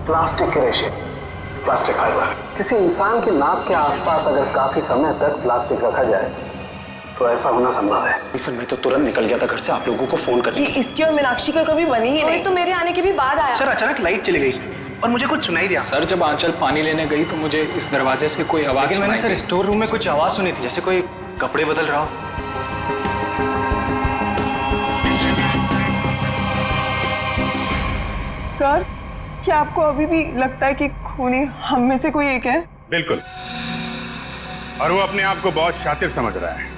प्लास्टिक के रेशे, प्लास्टिक फाइबर। किसी इंसान की नाक के आसपास अगर काफी समय तक प्लास्टिक रखा जाए तो ऐसा होना संभव है। सर मैं तो तुरंत निकल गया था घर से आप लोगों को फोन करने के लिए। इसकी और मीनाक्षी का कभी बनी ही नहीं। तो मेरे आने के भी बाद आया। सर अचानक लाइट चली गई और मुझे कुछ सुनाई दिया। सर जब आंचल पानी लेने गई तो मुझे इस दरवाजे से कोई आवाज लेकिन मैंने सुनाई सर दी। स्टोर रूम में कुछ आवाज सुनी थी, जैसे कोई कपड़े बदल रहा हो। सर क्या आपको अभी भी लगता है कि खूनी हम में से कोई एक है? बिल्कुल, और वो अपने आप को बहुत शातिर समझ रहा है।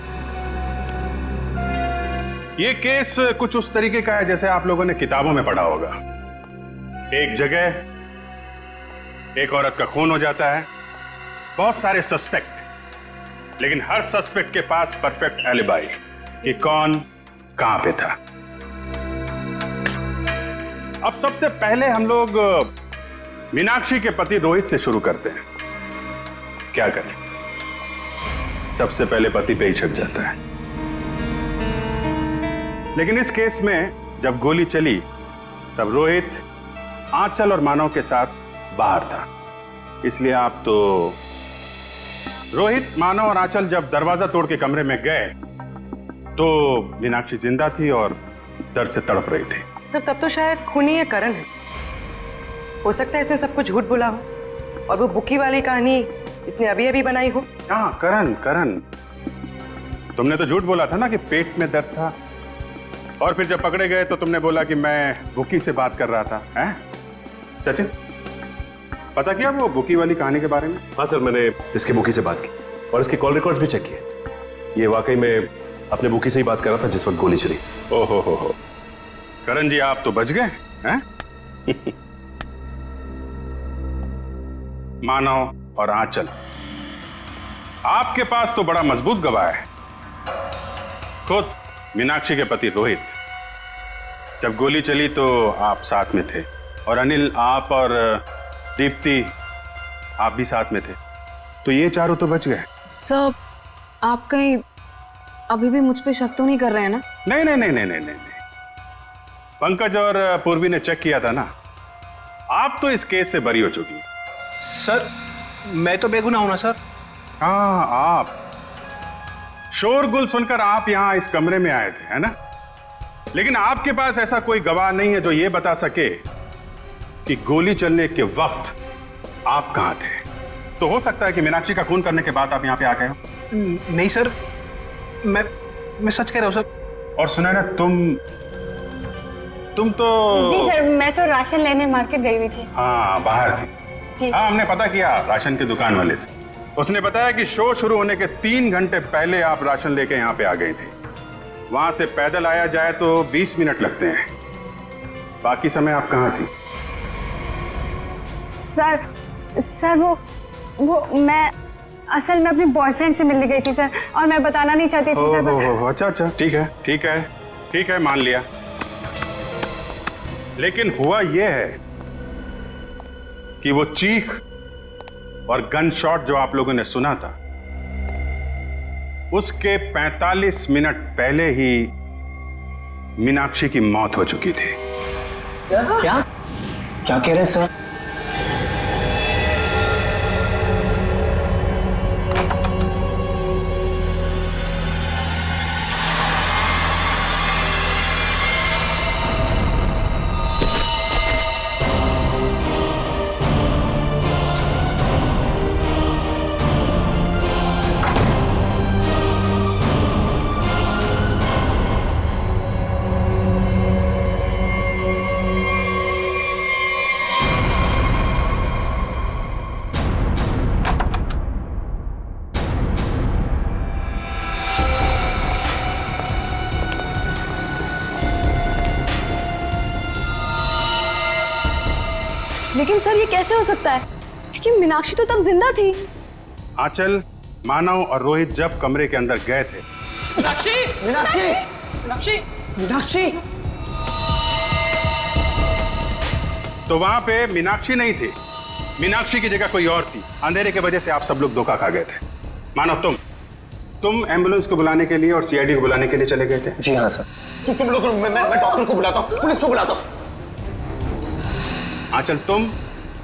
ये केस कुछ उस तरीके का है जैसे आप लोगों ने किताबों में पढ़ा होगा। एक जगह एक औरत का खून हो जाता है, बहुत सारे सस्पेक्ट, लेकिन हर सस्पेक्ट के पास परफेक्ट एलिबाई। कि कौन कहां पे था। अब सबसे पहले हम लोग मीनाक्षी के पति रोहित से शुरू करते हैं। क्या करें, सबसे पहले पति पे ही शक जाता है। लेकिन इस केस में जब गोली चली तब रोहित आंचल और मानव के साथ बाहर था, इसलिए आप तो रोहित, मानव और आंचल जब दरवाजा तोड़ के कमरे में गए तो मीनाक्षी जिंदा थी और दर्द से तड़प रही थी। सर तब तो शायद खूनी या करण है। हो सकता है इसे सब कुछ झूठ बोला हो और वो बुकी वाली कहानी इसने अभी अभी बनाई हो। हाँ, करण तुमने तो झूठ बोला था ना कि पेट में दर्द था, और फिर जब पकड़े गए तो तुमने बोला कि मैं बुकी से बात कर रहा था। हैं सचिन, पता किया वो बुकी वाली कहानी के बारे में? हाँ सर, मैंने इसके बुकी से बात की और इसके कॉल रिकॉर्ड्स भी चेक किए। ये वाकई में अपने बुकी से ही बात कर रहा था जिस वक्त गोली चली। ओहो हो, करण जी आप तो बच गए हैं। मानव और आंचल, आपके पास तो बड़ा मजबूत गवाह है। खुद मीनाक्षी के पति रोहित, जब गोली चली तो आप साथ में थे, और अनिल, आप और दीप्ति आप भी साथ में थे, तो ये चारों तो बच गए। सर आप कहीं अभी भी मुझ पे शक तो नहीं कर रहे हैं ना? नहीं। पंकज और पूर्वी ने चेक किया था ना, आप तो इस केस से बरी हो चुकी। सर मैं तो बेगुनाह हूं ना सर। हाँ, आप शोरगुल सुनकर आप यहां इस कमरे में आए थे, है ना? लेकिन आपके पास ऐसा कोई गवाह नहीं है जो ये बता सके कि गोली चलने के वक्त आप कहां थे। तो हो सकता है कि मीनाक्षी का खून करने के बाद आप यहां पे आ गए हो। नहीं सर, मैं सच कह रहा हूं सर। और सुना ना, तुम तो जी सर, मैं तो राशन लेने मार्केट गई हुई थी। हाँ, बाहर थी जी। हाँ, हमने पता किया राशन की दुकान वाले से। उसने बताया कि शो शुरू होने के 3 घंटे पहले आप राशन लेके यहाँ पे आ गई थी। वहां से पैदल आया जाए तो 20 मिनट लगते हैं। बाकी समय आप कहाँ थी? सर वो मैं असल में अपने बॉयफ्रेंड से मिलने गई थी सर, और मैं बताना नहीं चाहती थी सर। अच्छा, ठीक है, मान लिया। लेकिन हुआ यह है कि वो चीख और गन शॉट जो आप लोगों ने सुना था, उसके 45 मिनट पहले ही मीनाक्षी की मौत हो चुकी थी। क्या कह रहे हैं सर? लेकिन सर ये कैसे हो सकता है, क्योंकि मीनाक्षी तो तब जिंदा थी। आंचल, मानव और रोहित जब कमरे के अंदर गए थे, मीनाक्षी तो वहां पे मीनाक्षी नहीं थी। मीनाक्षी की जगह कोई और थी। अंधेरे की वजह से आप सब लोग धोखा खा गए थे। मानव, तुम एम्बुलेंस को बुलाने के लिए और सीआईडी को बुलाने के लिए चले गए थे। जी हाँ सर। तुम लोग, मैं डॉक्टर को बुलाता हूँ, पुलिस को बुलाता हूँ। आंचल,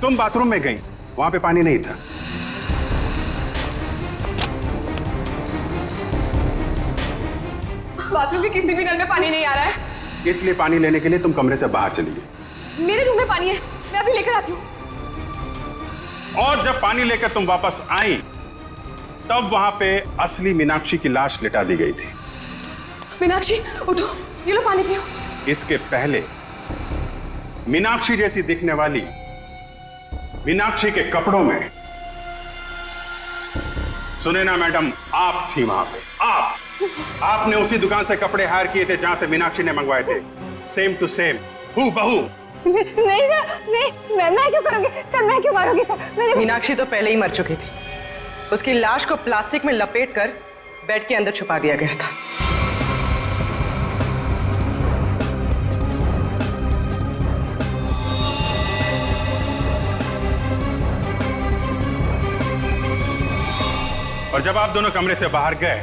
तुम बाथरूम में गई, वहां पे पानी नहीं था। बाथरूम के किसी भी नल में पानी नहीं आ रहा है, इसलिए पानी लेने के लिए तुम कमरे से बाहर चली गई। मेरे रूम में पानी है, मैं अभी लेकर आती हूँ। और जब पानी लेकर तुम वापस आई तब वहां पे असली मीनाक्षी की लाश लिटा दी गई थी। मीनाक्षी उठो, ये लो पानी पियो। इसके पहले मीनाक्षी जैसी दिखने वाली मीनाक्षी के कपड़ों में, सुने ना मैडम, आप थी वहां पे। आपने उसी दुकान से कपड़े हायर किए थे जहां से मीनाक्षी ने मंगवाए थे। सेम टू सेम, हूबहू। नहीं सर, नहीं, मैं क्यों करूंगी सर, मैं क्यों मारूंगी सर? मीनाक्षी तो पहले ही मर चुकी थी। उसकी लाश को प्लास्टिक में लपेट कर बेड के अंदर छुपा दिया गया था। और जब आप दोनों कमरे से बाहर गए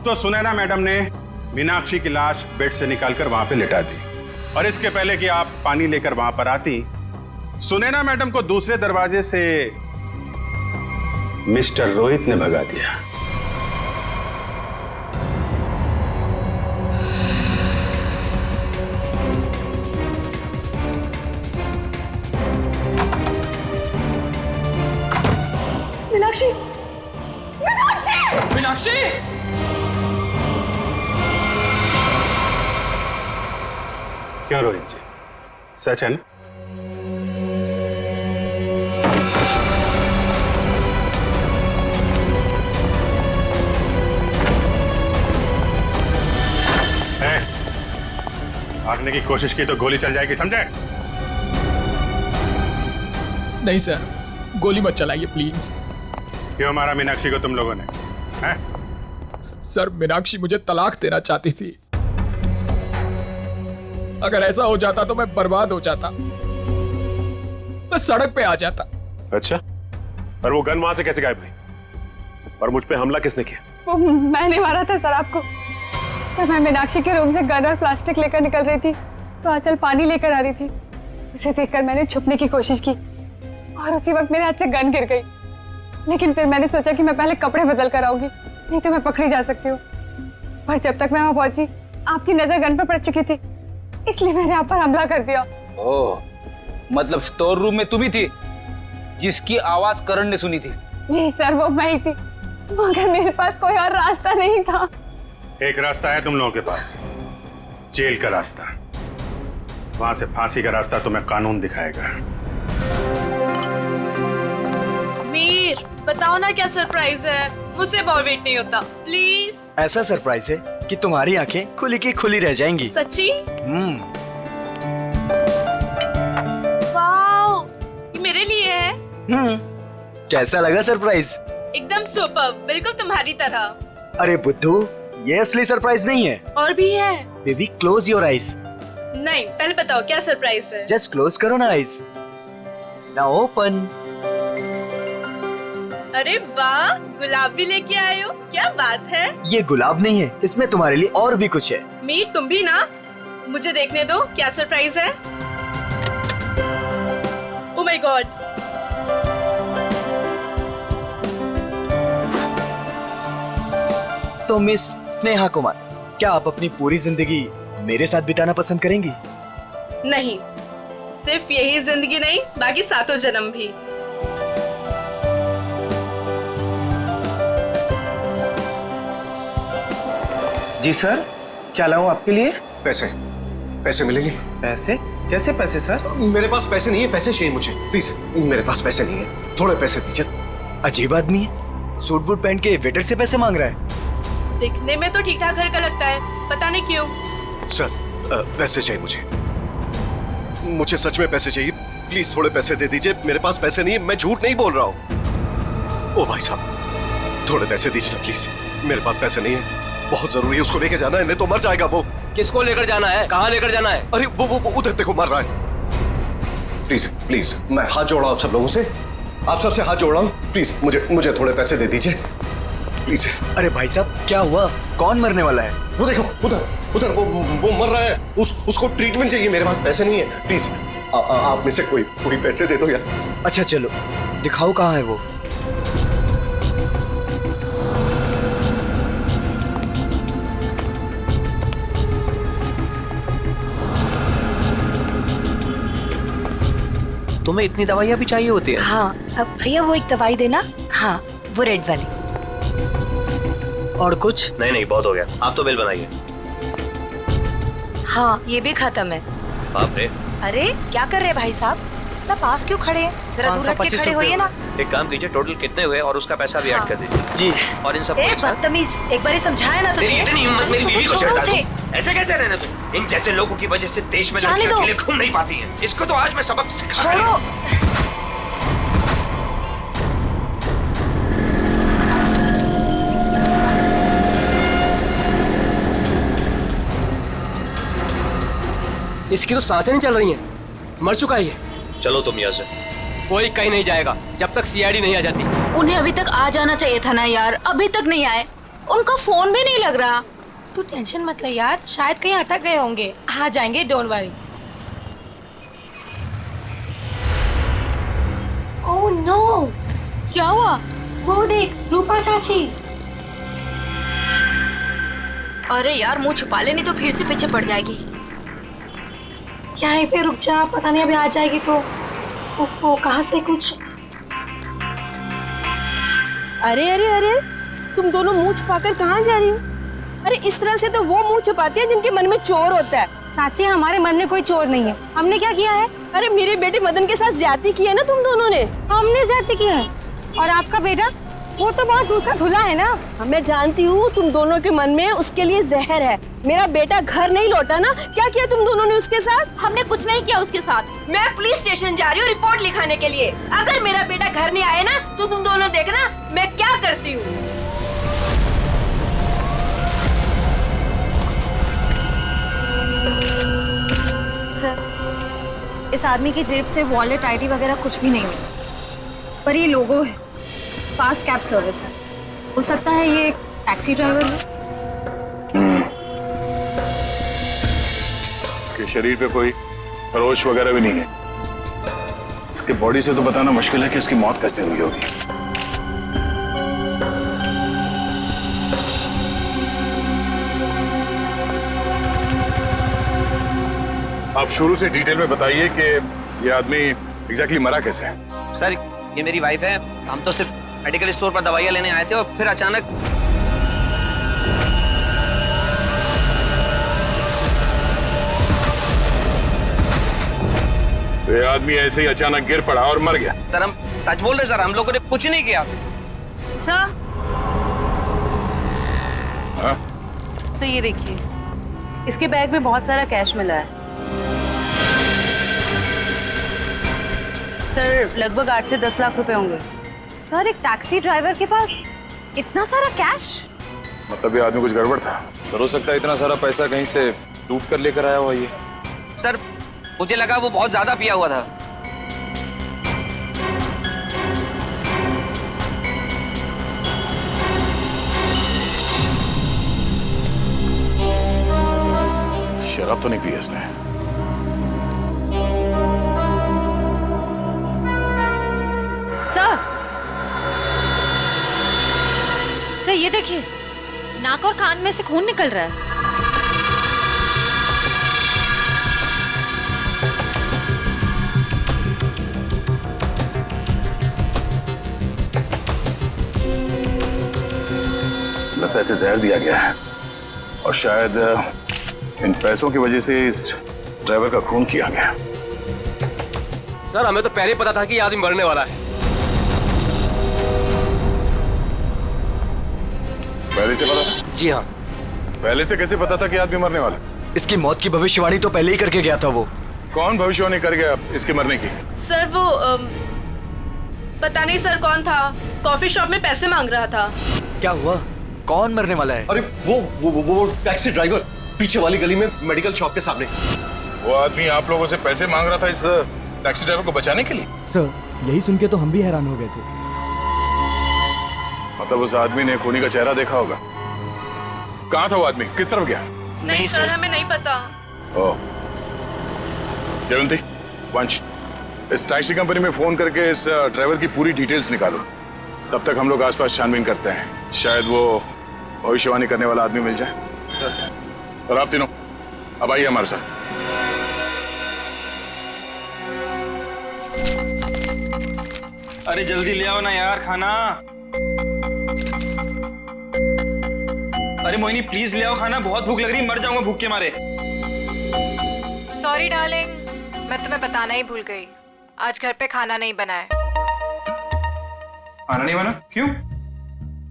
तो सुनैना मैडम ने मीनाक्षी की लाश बेड से निकालकर वहां पे लिटा दी। और इसके पहले कि आप पानी लेकर वहां पर आती, सुनैना मैडम को दूसरे दरवाजे से मिस्टर रोहित ने भगा दिया। मीनाक्षी, मीनाक्षी, मीनाक्षी! क्यों रोहित जी, सच है ना? भागने की कोशिश की तो गोली चल जाएगी, समझे? नहीं सर, गोली मत चलाइए प्लीज। क्यों मारा मीनाक्षी को तुम लोगों ने? हैं? सर, मीनाक्षी मुझे तलाक देना चाहती थी। अगर ऐसा हो जाता तो मैं बर्बाद हो जाता, मैं सड़क पे आ जाता। अच्छा, और वो गन वहां से कैसे गायब हुई? और मुझ पे हमला किसने किया? वो मैंने मारा था सर आपको। जब मैं मीनाक्षी के रूम से गन और प्लास्टिक लेकर निकल रही थी तो आंचल पानी लेकर आ रही थी। उसे देखकर मैंने छुपने की कोशिश की और उसी वक्त मेरे हाथ से गन गिर गई। लेकिन फिर मैंने सोचा कि मैं पहले कपड़े बदल कर आऊंगी, नहीं तो मैं पकड़ी जा सकती हूँ। पर जब तक मैं वहां पहुंची आपकी नजर गन पर पड़ चुकी थी, इसलिए मैंने आप पर हमला कर दिया। ओह, मतलब स्टोर रूम में तुम ही थी जिसकी आवाज करण ने सुनी थी? जी सर, वो मैं ही थी, मगर मेरे पास कोई और रास्ता नहीं था। एक रास्ता है तुम लोगों के पास, जेल का रास्ता। वहां से फांसी का रास्ता तुम्हें कानून दिखाएगा। मीर, बताओ ना क्या सरप्राइज है? मुझसे और वेट नहीं होता, प्लीज। ऐसा सरप्राइज है कि तुम्हारी आंखें खुली की खुली रह जाएंगी। सच्ची? वाओ, ये मेरे लिए है। कैसा लगा सरप्राइज? एकदम सुपर, बिल्कुल तुम्हारी तरह। अरे बुद्धू, ये असली सरप्राइज नहीं है। और भी है। Baby, close your eyes. नहीं, पहले बताओ क्या सरप्राइज है? जस्ट क्लोज करो ना आईज। Now open. अरे वाह, गुलाब भी लेके आए हो, क्या बात है। ये गुलाब नहीं है, इसमें तुम्हारे लिए और भी कुछ है। मीर, तुम भी ना, मुझे देखने दो क्या सरप्राइज है। ओह माय गॉड, तो मिस स्नेहा कुमार, क्या आप अपनी पूरी जिंदगी मेरे साथ बिताना पसंद करेंगी? नहीं, सिर्फ यही जिंदगी नहीं, बाकी 7 जन्म भी। जी सर, क्या लाऊं आपके लिए? पैसे, पैसे मिलेंगे? पैसे? कैसे पैसे सर? मेरे पास पैसे नहीं है, पैसे चाहिए मुझे प्लीज। मेरे पास पैसे नहीं है, थोड़े पैसे दीजिए। अजीब आदमी है, सूट बूट पहन के वेटर से पैसे मांग रहा है। दिखने में तो ठीक ठाक घर का लगता है, पता नहीं क्यों। सर, पैसे चाहिए मुझे, मुझे सच में पैसे चाहिए, प्लीज थोड़े पैसे दे दीजिए। मेरे पास पैसे नहीं है, मैं झूठ नहीं बोल रहा हूँ। ओ भाई साहब, थोड़े पैसे दीजिए ना प्लीज, मेरे पास पैसे नहीं है, बहुत जरूरी है, उसको लेके जाना है, नहीं तो मर जाएगा वो। किसको लेकर जाना है? कहाँ लेकर जाना है? अरे वो उधर देखो, मर रहा है। प्लीज प्लीज, मैं हाथ जोड़ रहा हूँ आप सब लोगों से, आप सबसे हाथ जोड़ रहा हूँ, प्लीज मुझे थोड़े पैसे दे दीजिए प्लीज। अरे भाई साहब, क्या हुआ? कौन मरने वाला है? वो देखो, उधर वो मर रहा है, उसको ट्रीटमेंट चाहिए, मेरे पास पैसे नहीं है, प्लीज आप में से कोई पैसे दे दो यार। अच्छा चलो, दिखाओ कहाँ है वो। तुम्हें इतनी दवाइयाँ भी चाहिए होती है? हाँ, अब भैया वो एक दवाई देना। हाँ, वो रेड वाली। और कुछ? नहीं, बहुत हो गया, आप तो बिल बनाइए। हाँ, ये भी खत्म है। बाप रे। अरे क्या कर रहे हैं भाई साहब, इतना पास क्यों खड़े हैं? जरा दूर हट के खड़े होइए ना। एक काम कीजिए, टोटल कितने हुए और उसका पैसा भी ऐड कर दीजिए। जी। और इन सब बदतमीज, एक बार ही समझाया ना तुझे। इतनी हिम्मत मेरी बीवी को चढ़ा दो। ऐसे कैसे रहने दो? इन जैसे लोगों की वजह से देश में लड़कियां अकेले घूम नहीं पाती हैं। इसको तो आज मैं सबक सिखा रहा हूं। इसकी तो सांसें नहीं चल रही हैं, मर चुका है ये। चलो तुम यहाँ से। कोई कहीं नहीं जाएगा जब तक सीआईडी नहीं आ जाती। उन्हें अभी तक आ जाना चाहिए था ना यार, अभी तक नहीं आए। उनका फोन भी नहीं लग रहा। तू टेंशन मत ले यार, शायद कहीं अटक गए होंगे, आ जाएंगे, डोंट वरी। ओह नो, क्या हुआ? वो देख रूपा चाची। अरे यार मुंह छुपा ले, नहीं तो फिर से पीछे पड़ जाएगी। यहीं पे रुक जा, पता नहीं अभी आ जाएगी तो। ओहो, कहाँ से कुछ। अरे अरे अरे, तुम दोनों मुंह छुपाकर कहाँ जा रही हो? अरे इस तरह से तो वो मुंह छुपाती है जिनके मन में चोर होता है। चाची हमारे मन में कोई चोर नहीं है। हमने क्या किया है? अरे मेरे बेटे मदन के साथ ज्यादती की है ना तुम दोनों ने। हमने ज्यादती की है। और आपका बेटा वो तो बहुत दूर का धुला है ना। मैं जानती हूँ तुम दोनों के मन में उसके लिए जहर है। मेरा बेटा घर नहीं लौटा ना, क्या किया तुम दोनों ने उसके साथ? हमने कुछ नहीं किया उसके साथ। मैं पुलिस स्टेशन जा रही हूँ रिपोर्ट लिखाने के लिए। अगर मेरा बेटा घर नहीं आया ना तो तुम दोनों देखना मैं क्या करती हूँ। सर, इस आदमी की जेब से वॉलेट, आईडी वगैरह कुछ भी नहीं मिला, पर ये लोगो है फास्ट कैब सर्विस। हो सकता है ये एक टैक्सी ड्राइवर हो। इसके शरीर पे कोई खरोच वगैरह भी नहीं है। इसके बॉडी से तो बताना मुश्किल है कि इसकी मौत कैसे हुई होगी। आप शुरू से डिटेल में बताइए कि ये आदमी एग्जैक्टली मरा कैसे है। सर, ये मेरी वाइफ है। हम तो सिर्फ मेडिकल स्टोर पर दवाइयाँ लेने आए थे और फिर अचानक तो ये आदमी ऐसे ही अचानक गिर पड़ा और मर गया। सर, हम सच बोल रहे सर, हम लोगों ने कुछ नहीं किया। सर, हाँ? सर ये देखिए, इसके बैग में बहुत सारा कैश मिला है सर, लगभग 8 से 10 लाख रुपए होंगे। सर एक टैक्सी ड्राइवर के पास इतना सारा कैश? मतलब ये आदमी कुछ गड़बड़ था। सर हो सकता है इतना सारा पैसा कहीं से लूट कर लेकर आया हुआ ये। सर मुझे लगा वो बहुत ज्यादा पिया हुआ था। शराब तो नहीं पी इसने। सर ये देखिए, नाक और कान में से खून निकल रहा है। लगता है इसे जहर दिया गया है और शायद इन पैसों की वजह से इस ड्राइवर का खून किया गया। सर हमें तो पहले ही पता था कि ये आदमी मरने वाला है। पहले से पता था? जी हाँ। पहले से कैसे पता था कि आदमी मरने वाला? इसकी मौत की भविष्यवाणी तो पहले ही करके गया था वो। कौन भविष्यवाणी कर गया इसके मरने की? सर वो पता नहीं सर कौन था, कॉफी शॉप में पैसे मांग रहा था। क्या हुआ? कौन मरने वाला है? अरे वो टैक्सी ड्राइवर, पीछे वाली गली में मेडिकल शॉप के सामने। वो आदमी आप लोगों से पैसे मांग रहा था इस टैक्सी ड्राइवर को बचाने के लिए? सर यही सुन के तो हम भी हैरान हो गए थे। मतलब उस आदमी ने खूनी का चेहरा देखा होगा। कहाँ था वो आदमी? किस तरफ गया? नहीं सर, हमें नहीं पता। ओह, जयवंती, वंश, इस टैक्सी कंपनी में फोन करके इस ड्राइवर की पूरी डिटेल्स निकालो। तब तक हम लोग आसपास छानबीन करते हैं, शायद वो भविष्यवाणी करने वाला आदमी मिल जाए। सर। और आप तीनों अब आइए हमारे साथ। अरे जल्दी ले आओ ना यार खाना। अरे मोहिनी प्लीज ले आओ खाना, बहुत भूख लग रही है, मर जाऊंगा भूख के मारे। सॉरी डार्लिंग, मैं तुम्हें बताना ही भूल गई, आज घर पे खाना नहीं बना है। खाना नहीं बना? क्यों?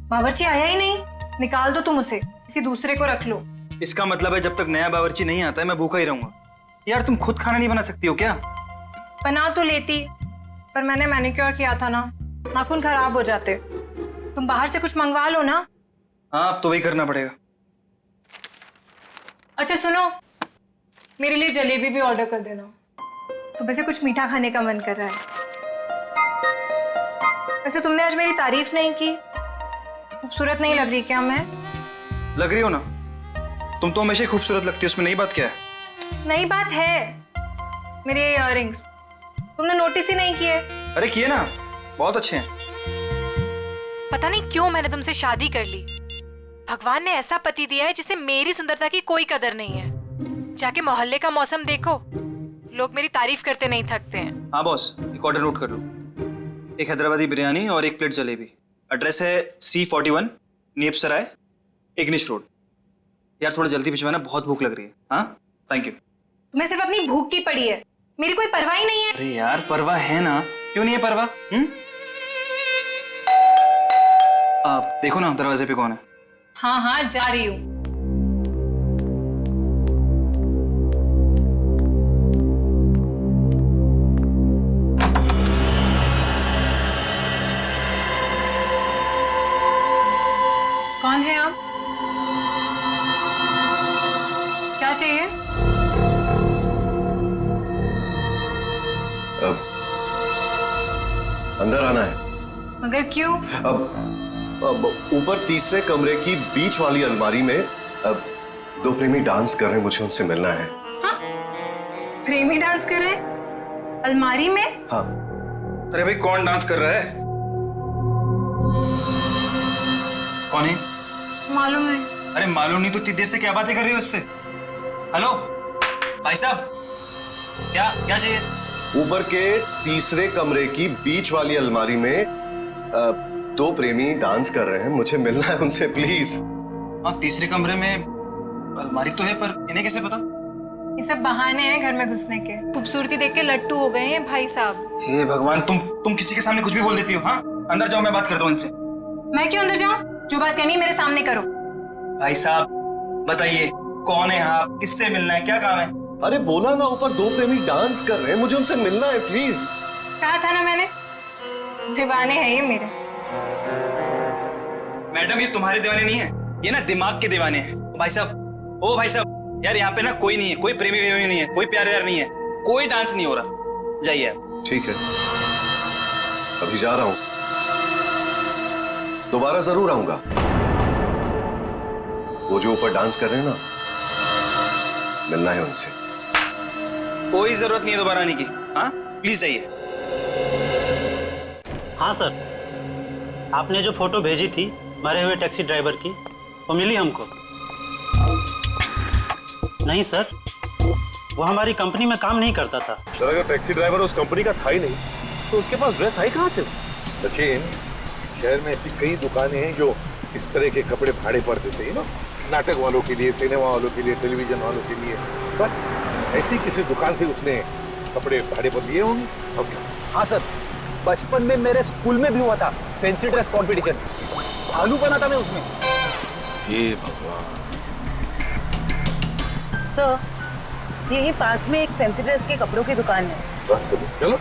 बावर्ची आया ही नहीं, निकाल दो तुम उसे, किसी दूसरे को रख लो। इसका मतलब है जब तक नया बावर्ची नहीं आता है मैं भूखा ही रहूंगा। यार तुम खुद खाना नहीं बना सकती हो क्या? बना तो लेती, पर मैंने मैनिक्योर किया था ना, नाखून खराब हो जाते। तुम बाहर से कुछ मंगवा लो ना। हाँ अब तो वही करना पड़ेगा। अच्छा सुनो, मेरे लिए जलेबी भी ऑर्डर कर देना, सुबह से कुछ मीठा खाने का मन कर रहा है। वैसे तुमने आज मेरी तारीफ नहीं की। खूबसूरत नहीं लग रही क्या मैं? लग रही हो ना, तुम तो हमेशा ही खूबसूरत लगती हो, उसमें नई बात क्या है? नई बात है मेरे इयररिंग्स, तुमने नोटिस ही नहीं किए। अरे किए ना, बहुत अच्छे हैं। पता नहीं क्यों मैंने तुमसे शादी कर ली। भगवान ने ऐसा पति दिया है जिसे मेरी सुंदरता की कोई कदर नहीं है। जाके मोहल्ले का मौसम देखो, लोग मेरी तारीफ करते नहीं थकते हैं। हाँ बॉस, एक ऑर्डर नोट कर लो। एक हैदराबादी बिरयानी और एक प्लेट जलेबी। एड्रेस है C41 नीप सराय, इग्निश रोड। यार थोड़ा जल्दी भिजवाना, बहुत भूख लग रही है। हाँ थैंक यू। तुम्हें सिर्फ अपनी भूख की पड़ी है, मेरी कोई परवाह ही नहीं है। अरे यार परवाह है ना, क्यों नहीं है परवाह? आप देखो ना दरवाजे पे कौन है। हाँ हाँ जा रही हूँ। कौन है आप? क्या चाहिए? अब अंदर आना है। मगर क्यों? अब ऊपर तीसरे कमरे की बीच वाली अलमारी में अब दो प्रेमी डांस कर रहे हैं, मुझे उनसे मिलना है। हाँ? प्रेमी डांस कर रहे हैं? अलमारी में? हाँ। अरे भाई कौन डांस कर रहा है? कौन है? मालूम है। अरे मालूम नहीं तो इतनी देर से क्या बातें कर रही हो इससे? हेलो भाई साहब, क्या क्या चाहिए? ऊपर के तीसरे कमरे की बीच वाली अलमारी में दो प्रेमी डांस कर रहे हैं, मुझे मिलना है उनसे प्लीज। हाँ तीसरे कमरे में अलमारी तो है, पर इन्हें कैसे पता? ये सब बहाने हैं घर में घुसने के। खूबसूरती देख के लट्टू हो गए हैं भाई साहब। हे भगवान, तुम किसी के सामने कुछ भी बोल देती हो। हाँ अंदर जाओ, मैं बात करता हूँ इनसे। मैं क्यों अंदर जाऊं? जो बात करनी है मेरे सामने करो। भाई साहब बताइए, कौन है आप, किससे मिलना है, क्या काम है? अरे बोला ना, ऊपर दो प्रेमी डांस कर रहे हैं, मुझे उनसे मिलना है प्लीज। कहा था ना मैंने, दीवाने हैं ये मेरे। मैडम ये तुम्हारे दीवाने नहीं है, ये ना दिमाग के दीवाने हैं। भाई साहब, ओ भाई साहब, यार यहाँ पे ना कोई नहीं है, कोई प्रेमी वेमी नहीं है, कोई प्यार व्यार नहीं है, कोई डांस नहीं हो रहा। जाइए आप। ठीक है, अभी जा रहा हूं, दोबारा जरूर आऊंगा। वो जो ऊपर डांस कर रहे हैं ना, मिलना है उनसे। कोई जरूरत नहीं है दोबारा आने की। हाँ प्लीज जाइए। हाँ सर, आपने जो फोटो भेजी थी मरे हुए टैक्सी ड्राइवर की, वो मिली हमको। नहीं सर, वो हमारी कंपनी में काम नहीं करता था। सर अगर टैक्सी ड्राइवर उस कंपनी का था ही नहीं तो उसके पास ड्रेस आई कहाँ से? सचिन, शहर में ऐसी कई दुकानें हैं जो इस तरह के कपड़े भाड़े पर देते हैं ना, नाटक वालों के लिए, सिनेमा वालों के लिए, टेलीविजन वालों के लिए। बस ऐसी किसी दुकान से उसने कपड़े भाड़े पर लिए होंगे। और क्या? हाँ सर, बचपन में मेरे स्कूल में भी हुआ था फैंसी ड्रेस कंपटीशन, भालू बना था मैं उसमें। हे भगवान। सर, यहीं पास में एक फैंसी ड्रेस के कपड़ों की दुकान है। बस तो चलो।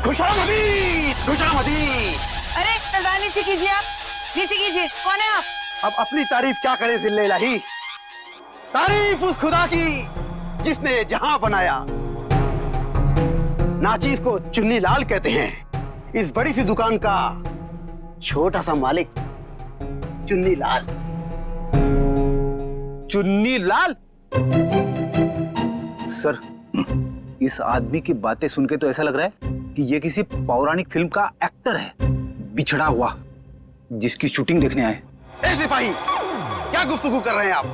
खुशामदी, खुशामदी। अरे तलवार नीचे कीजिए, आप नीचे कीजिए। कौन है आप? अब अपनी तारीफ क्या करे जिल्ले इलाही। तारीफ उस खुदा की जिसने जहां बनाया। नाचीज को चुन्नी लाल कहते हैं, इस बड़ी सी दुकान का छोटा सा मालिक चुन्नी लाल। चुन्नी लाल? सर, इस आदमी की बातें सुन के तो ऐसा लग रहा है कि ये किसी पौराणिक फिल्म का एक्टर है, बिछड़ा हुआ, जिसकी शूटिंग देखने आए। ए सिपाही, क्या गुफ्तगू कर रहे हैं आप?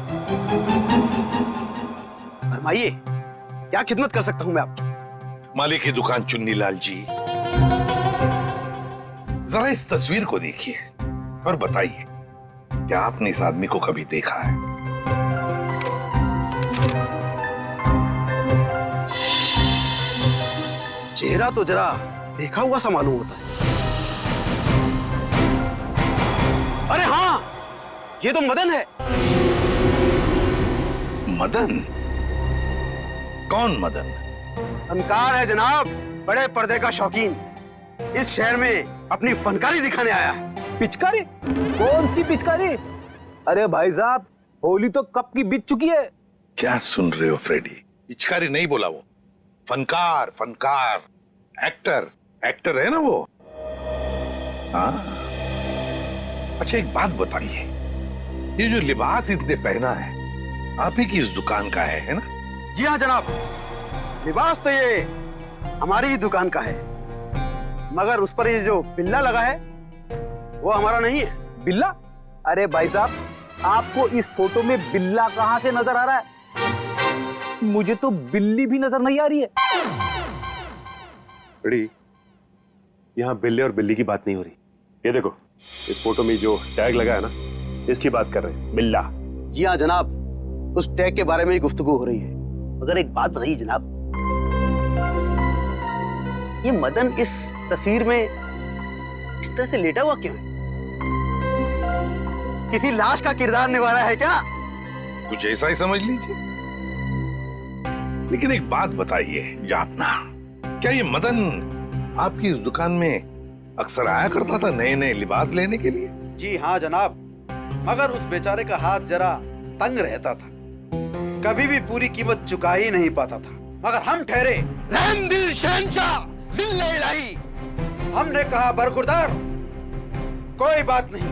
फरमाइए, क्या खिदमत कर सकता हूं मैं आपकी? मालिक की दुकान चुन्नी लाल जी, जरा इस तस्वीर को देखिए और बताइए, क्या आपने इस आदमी को कभी देखा है? चेहरा तो जरा देखा हुआ सा मालूम होता है। अरे हाँ, ये तो मदन है। मदन? कौन मदन? फनकार है जनाब, बड़े पर्दे का शौकीन। इस शहर में अपनी फनकारी दिखाने आया है। पिचकारी? कौन सी पिचकारी? अरे भाई साहब, होली तो कब की बीत चुकी है। क्या सुन रहे हो फ्रेडी? पिचकारी नहीं बोला वो, फनकार, फनकार, एक्टर, एक्टर है ना वो। हाँ, अच्छा एक बात बताइए, ये जो लिबास इतने पहना है आप ही की इस दुकान का है ना? जी हाँ जनाब, लिबास तो ये हमारी ही दुकान का है, मगर उस पर ये जो बिल्ला लगा है वो हमारा नहीं है। बिल्ला? अरे भाई साहब, आपको इस फोटो में बिल्ला कहां से नजर आ रहा है? मुझे तो बिल्ली भी नजर नहीं आ रही है। बड़ी, यहाँ बिल्ले और बिल्ली की बात नहीं हो रही। ये देखो, इस फोटो में जो टैग लगा है ना, इसकी बात कर रहे हैं, बिल्ला। जी हाँ जनाब, उस टैग के बारे में ही गुफ्तगू हो रही है। मगर एक बात बताइए जनाब, ये मदन इस तस्वीर में इस तरह से लेटा हुआ क्यों है? किसी लाश का किरदार निभा रहा है क्या? कुछ ऐसा ही समझ लीजिए। लेकिन एक बात बताइए जापना, क्या ये मदन आपकी इस दुकान में अक्सर आया करता था नए नए लिबास लेने के लिए? जी हाँ जनाब, मगर उस बेचारे का हाथ जरा तंग रहता था, कभी भी पूरी कीमत चुका ही नहीं पाता था। मगर हम ठहरे रहम दिल शहंशाह जिल्ले इलाही, हमने कहा बरखुरदार कोई बात नहीं,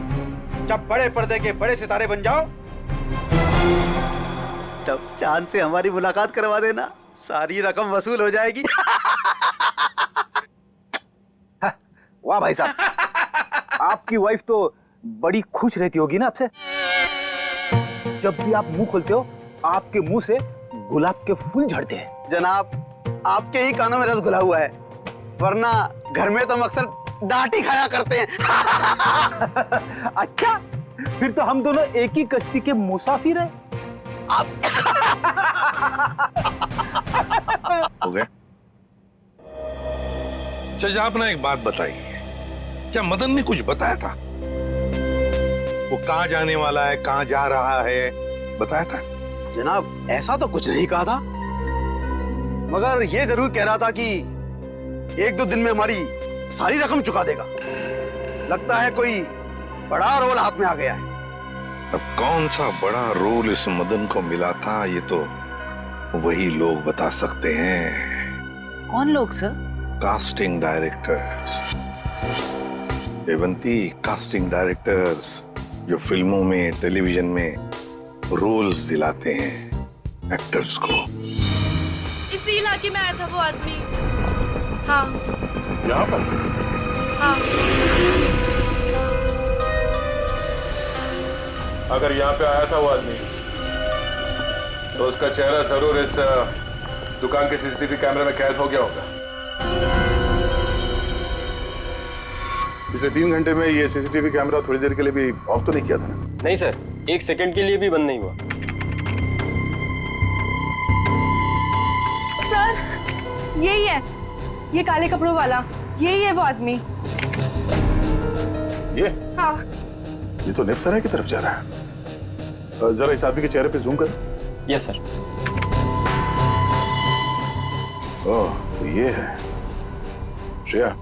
जब बड़े पर्दे के बड़े सितारे बन जाओ तब चांद से हमारी मुलाकात करवा देना, सारी रकम वसूल हो जाएगी। वाह भाई साहब, आपकी वाइफ तो बड़ी खुश रहती होगी ना आपसे। जब भी आप मुंह खोलते हो आपके मुंह से गुलाब के फूल झड़ते हैं। जनाब, आपके ही कानों में रस घुला हुआ है, वरना घर में तो हम अक्सर डांट ही खाया करते हैं। अच्छा, फिर तो हम दोनों एक ही कश्ती के मुसाफिर हैं। आप हो गए? अच्छा जापना, एक बात बताइए, क्या मदन ने कुछ बताया था? वो कहाँ जाने वाला है, कहाँ जा रहा है, बताया था? जनाब, ऐसा तो कुछ नहीं कहा था, मगर ये जरूर कह रहा था कि एक दो दिन में हमारी सारी रकम चुका देगा। लगता है कोई बड़ा रोल हाथ में आ गया है। अब कौन सा बड़ा रोल इस मदन को मिला था, ये तो वही लोग बता सकते हैं। कौन लोग sir? Casting directors Devanti, casting directors जो फिल्मों में, टेलीविजन में रोल्स दिलाते हैं एक्टर्स को। इसी इलाके में आया था वो आदमी। हाँ, यहाँ पर? हाँ। अगर यहाँ पे आया था वो आदमी, तो उसका चेहरा जरूर इस दुकान के सीसीटीवी कैमरे में कैद हो गया होगा। पिछले 3 घंटे में ये सीसीटीवी कैमरा थोड़ी देर के लिए भी ऑफ तो नहीं किया था ना? नहीं सर, 1 सेकंड के लिए भी बंद नहीं हुआ। सर, यही है, ये काले कपड़ों वाला, यही है वो आदमी। ये? हाँ। ये तो नेपसराय की तरफ जा रहा है। जरा इस आदमी के चेहरे पे जूम कर। Yes sir. ओह, तो ये है श्रेया।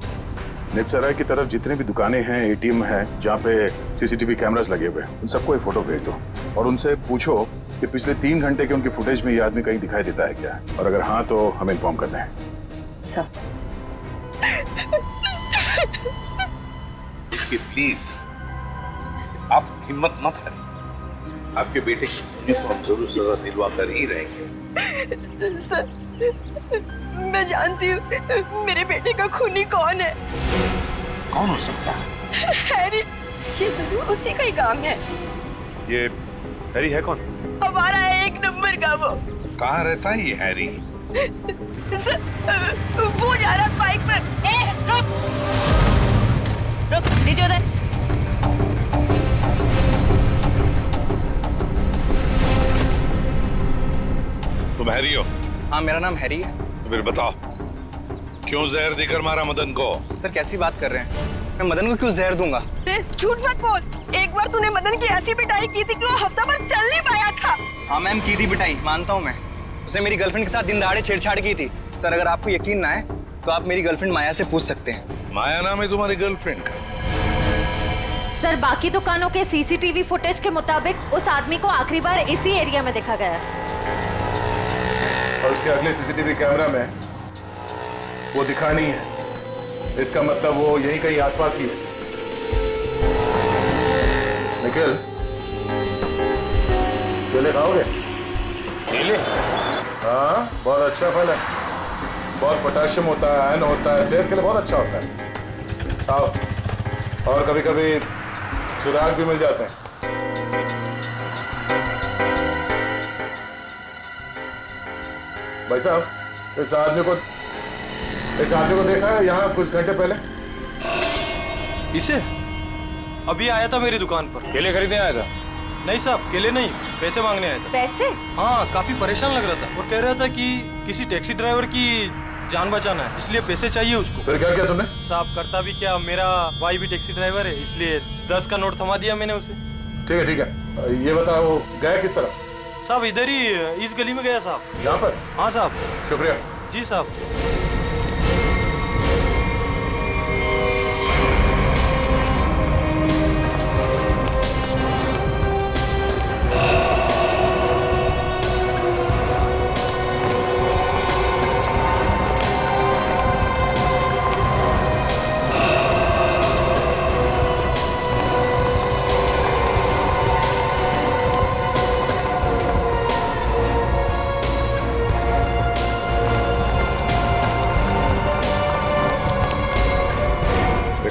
नेपसराय की तरफ जितने भी दुकानें हैं, एटीएम हैं, जहाँ पे सीसीटीवी कैमरास लगे हुए हैं, उन सबको एक फोटो भेज दो और उनसे पूछो कि पिछले 3 घंटे के उनकी फुटेज में ये आदमी कहीं दिखाई देता है क्या, और अगर हाँ तो हमें इन्फॉर्म करना है। सर प्लीज आप हिम्मत मत हारिए, आपके बेटे की खूनी को हम जरूर सजा दिलवा कर ही रहेंगे। सर, मैं जानती हूँ मेरे बेटे का खूनी कौन है। कौन हो सकता है? हैरी, ये जरूर उसी का ही काम है। ये हैरी है कौन? हमारा है 1 नंबर का वो। कहाँ रहता है ये हैरी? सर, वो जा रहा है बाइक पर। रुक, नीचे उधर। तुम हैरी हो? हाँ, मेरा नाम हैरी है। तो फिर बताओ, क्यों जहर देकर मारा मदन को? सर, कैसी बात कर रहे हैं? मैं मदन को क्यों जहर दूंगा? झूठ मत बोल। एक बार तूने मदन की ऐसी पिटाई की थी कि वो हफ्ता भर चल नहीं पाया था। हाँ मैम, की थी पिटाई, मानता हूँ मैं। उसे मेरी गर्लफ्रेंड के साथ दिन दहाड़े छेड़छाड़ की थी। सर, अगर आपको यकीन ना है तो आप मेरी गर्लफ्रेंड माया से पूछ सकते हैं। माया नाम है तुम्हारी गर्लफ्रेंड का? सर बाकी दुकानों के सीसीटीवी फुटेज के मुताबिक उस आदमी को आखिरी बार इसी एरिया में देखा गया। और उसके अगले सीसीटीवी कैमरा में वो दिखा नहीं है। इसका मतलब वो यहीं कहीं आसपास ही है। निखिल, केले खाओगे? केले? हाँ, बहुत अच्छा फल है, बहुत पोटेशियम होता है, आयरन होता है, सेहत के लिए बहुत अच्छा होता है। खाओ। और कभी कभी सुराग भी मिल जाते हैं। भाई साहब, इस आदमी को देखा है यहाँ कुछ घंटे पहले? इसे अभी आया था मेरी दुकान पर। केले खरीदने आया था? नहीं साहब, केले नहीं, पैसे मांगने आया था। पैसे? हाँ, काफी परेशान लग रहा था और कह रहा था कि किसी टैक्सी ड्राइवर की जान बचाना है, इसलिए पैसे चाहिए उसको। फिर क्या किया तुमने? साहब करता भी क्या, मेरा भाई भी टैक्सी ड्राइवर है, इसलिए 10 का नोट थमा दिया मैंने उसे। ठीक है। ये बताओ वो गया किस तरफ? साहब इधर ही इस गली में गया साहब। यहाँ पर? हाँ साहब। शुक्रिया। जी साहब।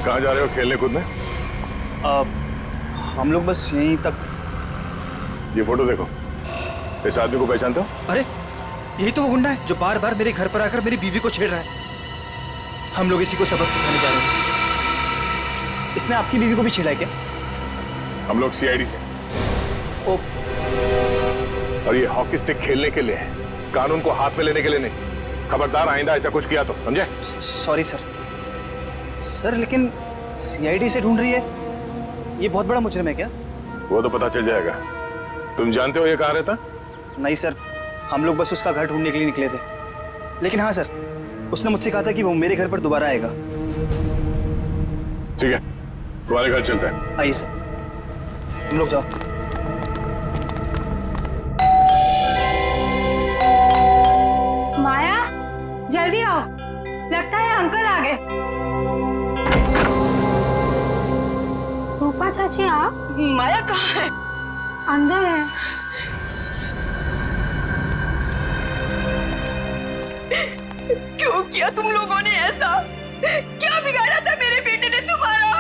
कहाँ जा रहे हो खेलने कूदने? हम लोग बस यहीं तक। ये फोटो देखो, इस आदमी को पहचानते हो? अरे यही तो वो गुंडा है जो बार बार मेरे घर पर आकर मेरी बीवी को छेड़ रहा है। हम लोग इसी को सबक सिखाने जा रहे हैं। इसने आपकी बीवी को भी छेड़ा है क्या? हम लोग सीआईडी से। ओ। और ये हॉकी स्टिक खेलने के लिए है, कानून को हाथ में लेने के लिए नहीं। खबरदार आइंदा ऐसा कुछ किया तो, समझे? Sorry sir. सर लेकिन सीआईडी से ढूंढ रही है, ये बहुत बड़ा मुजरिम है क्या? वो तो पता चल जाएगा। तुम जानते हो ये कहाँ रहता? नहीं सर, हम लोग बस उसका घर ढूंढने के लिए निकले थे। लेकिन हाँ सर, उसने मुझसे कहा था कि वो मेरे घर पर दोबारा आएगा। ठीक है, तुम्हारे घर चलते हैं। आइए सर, तुम लोग जाओ। माया, जल्दी आओ, लगता है अंकल आ गए। रूपा चाची आप? माया कहाँ है? अंदर है। क्यों किया तुम लोगों ने ऐसा? क्या बिगाड़ा था मेरे बेटे ने तुम्हारा?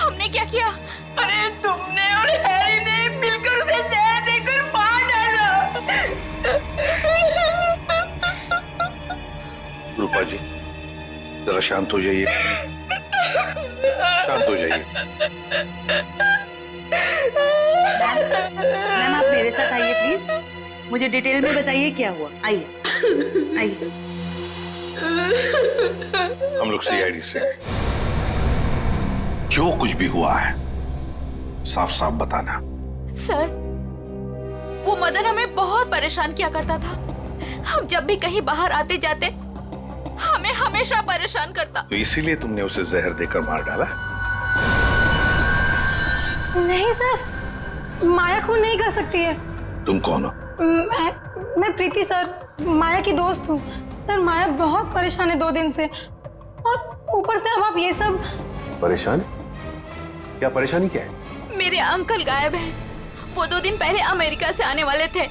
हमने क्या किया? अरे तुमने और हैरी ने मिलकर उसे जहर देकर मार डाला। रूपा जी, जरा शांत हो जाइए, शांत हो जाइए। मैम आप मेरे साथ आइए प्लीज, मुझे डिटेल में बताइए क्या हुआ। आइए आइए। हम लोग सीआईडी से, जो कुछ भी हुआ है साफ साफ बताना। सर, वो मदन हमें बहुत परेशान किया करता था। हम जब भी कहीं बाहर आते जाते हमें हमेशा परेशान करता। तो इसीलिए तुमने उसे जहर देकर मार डाला? नहीं सर, माया खून नहीं कर सकती है। तुम कौन हो? मैं प्रीति सर, माया की दोस्त हूँ। सर माया बहुत परेशान है 2 दिन से, और ऊपर से अब आप ये सब। परेशान? क्या परेशानी क्या है? मेरे अंकल गायब हैं। वो 2 दिन पहले अमेरिका से आने वाले थे।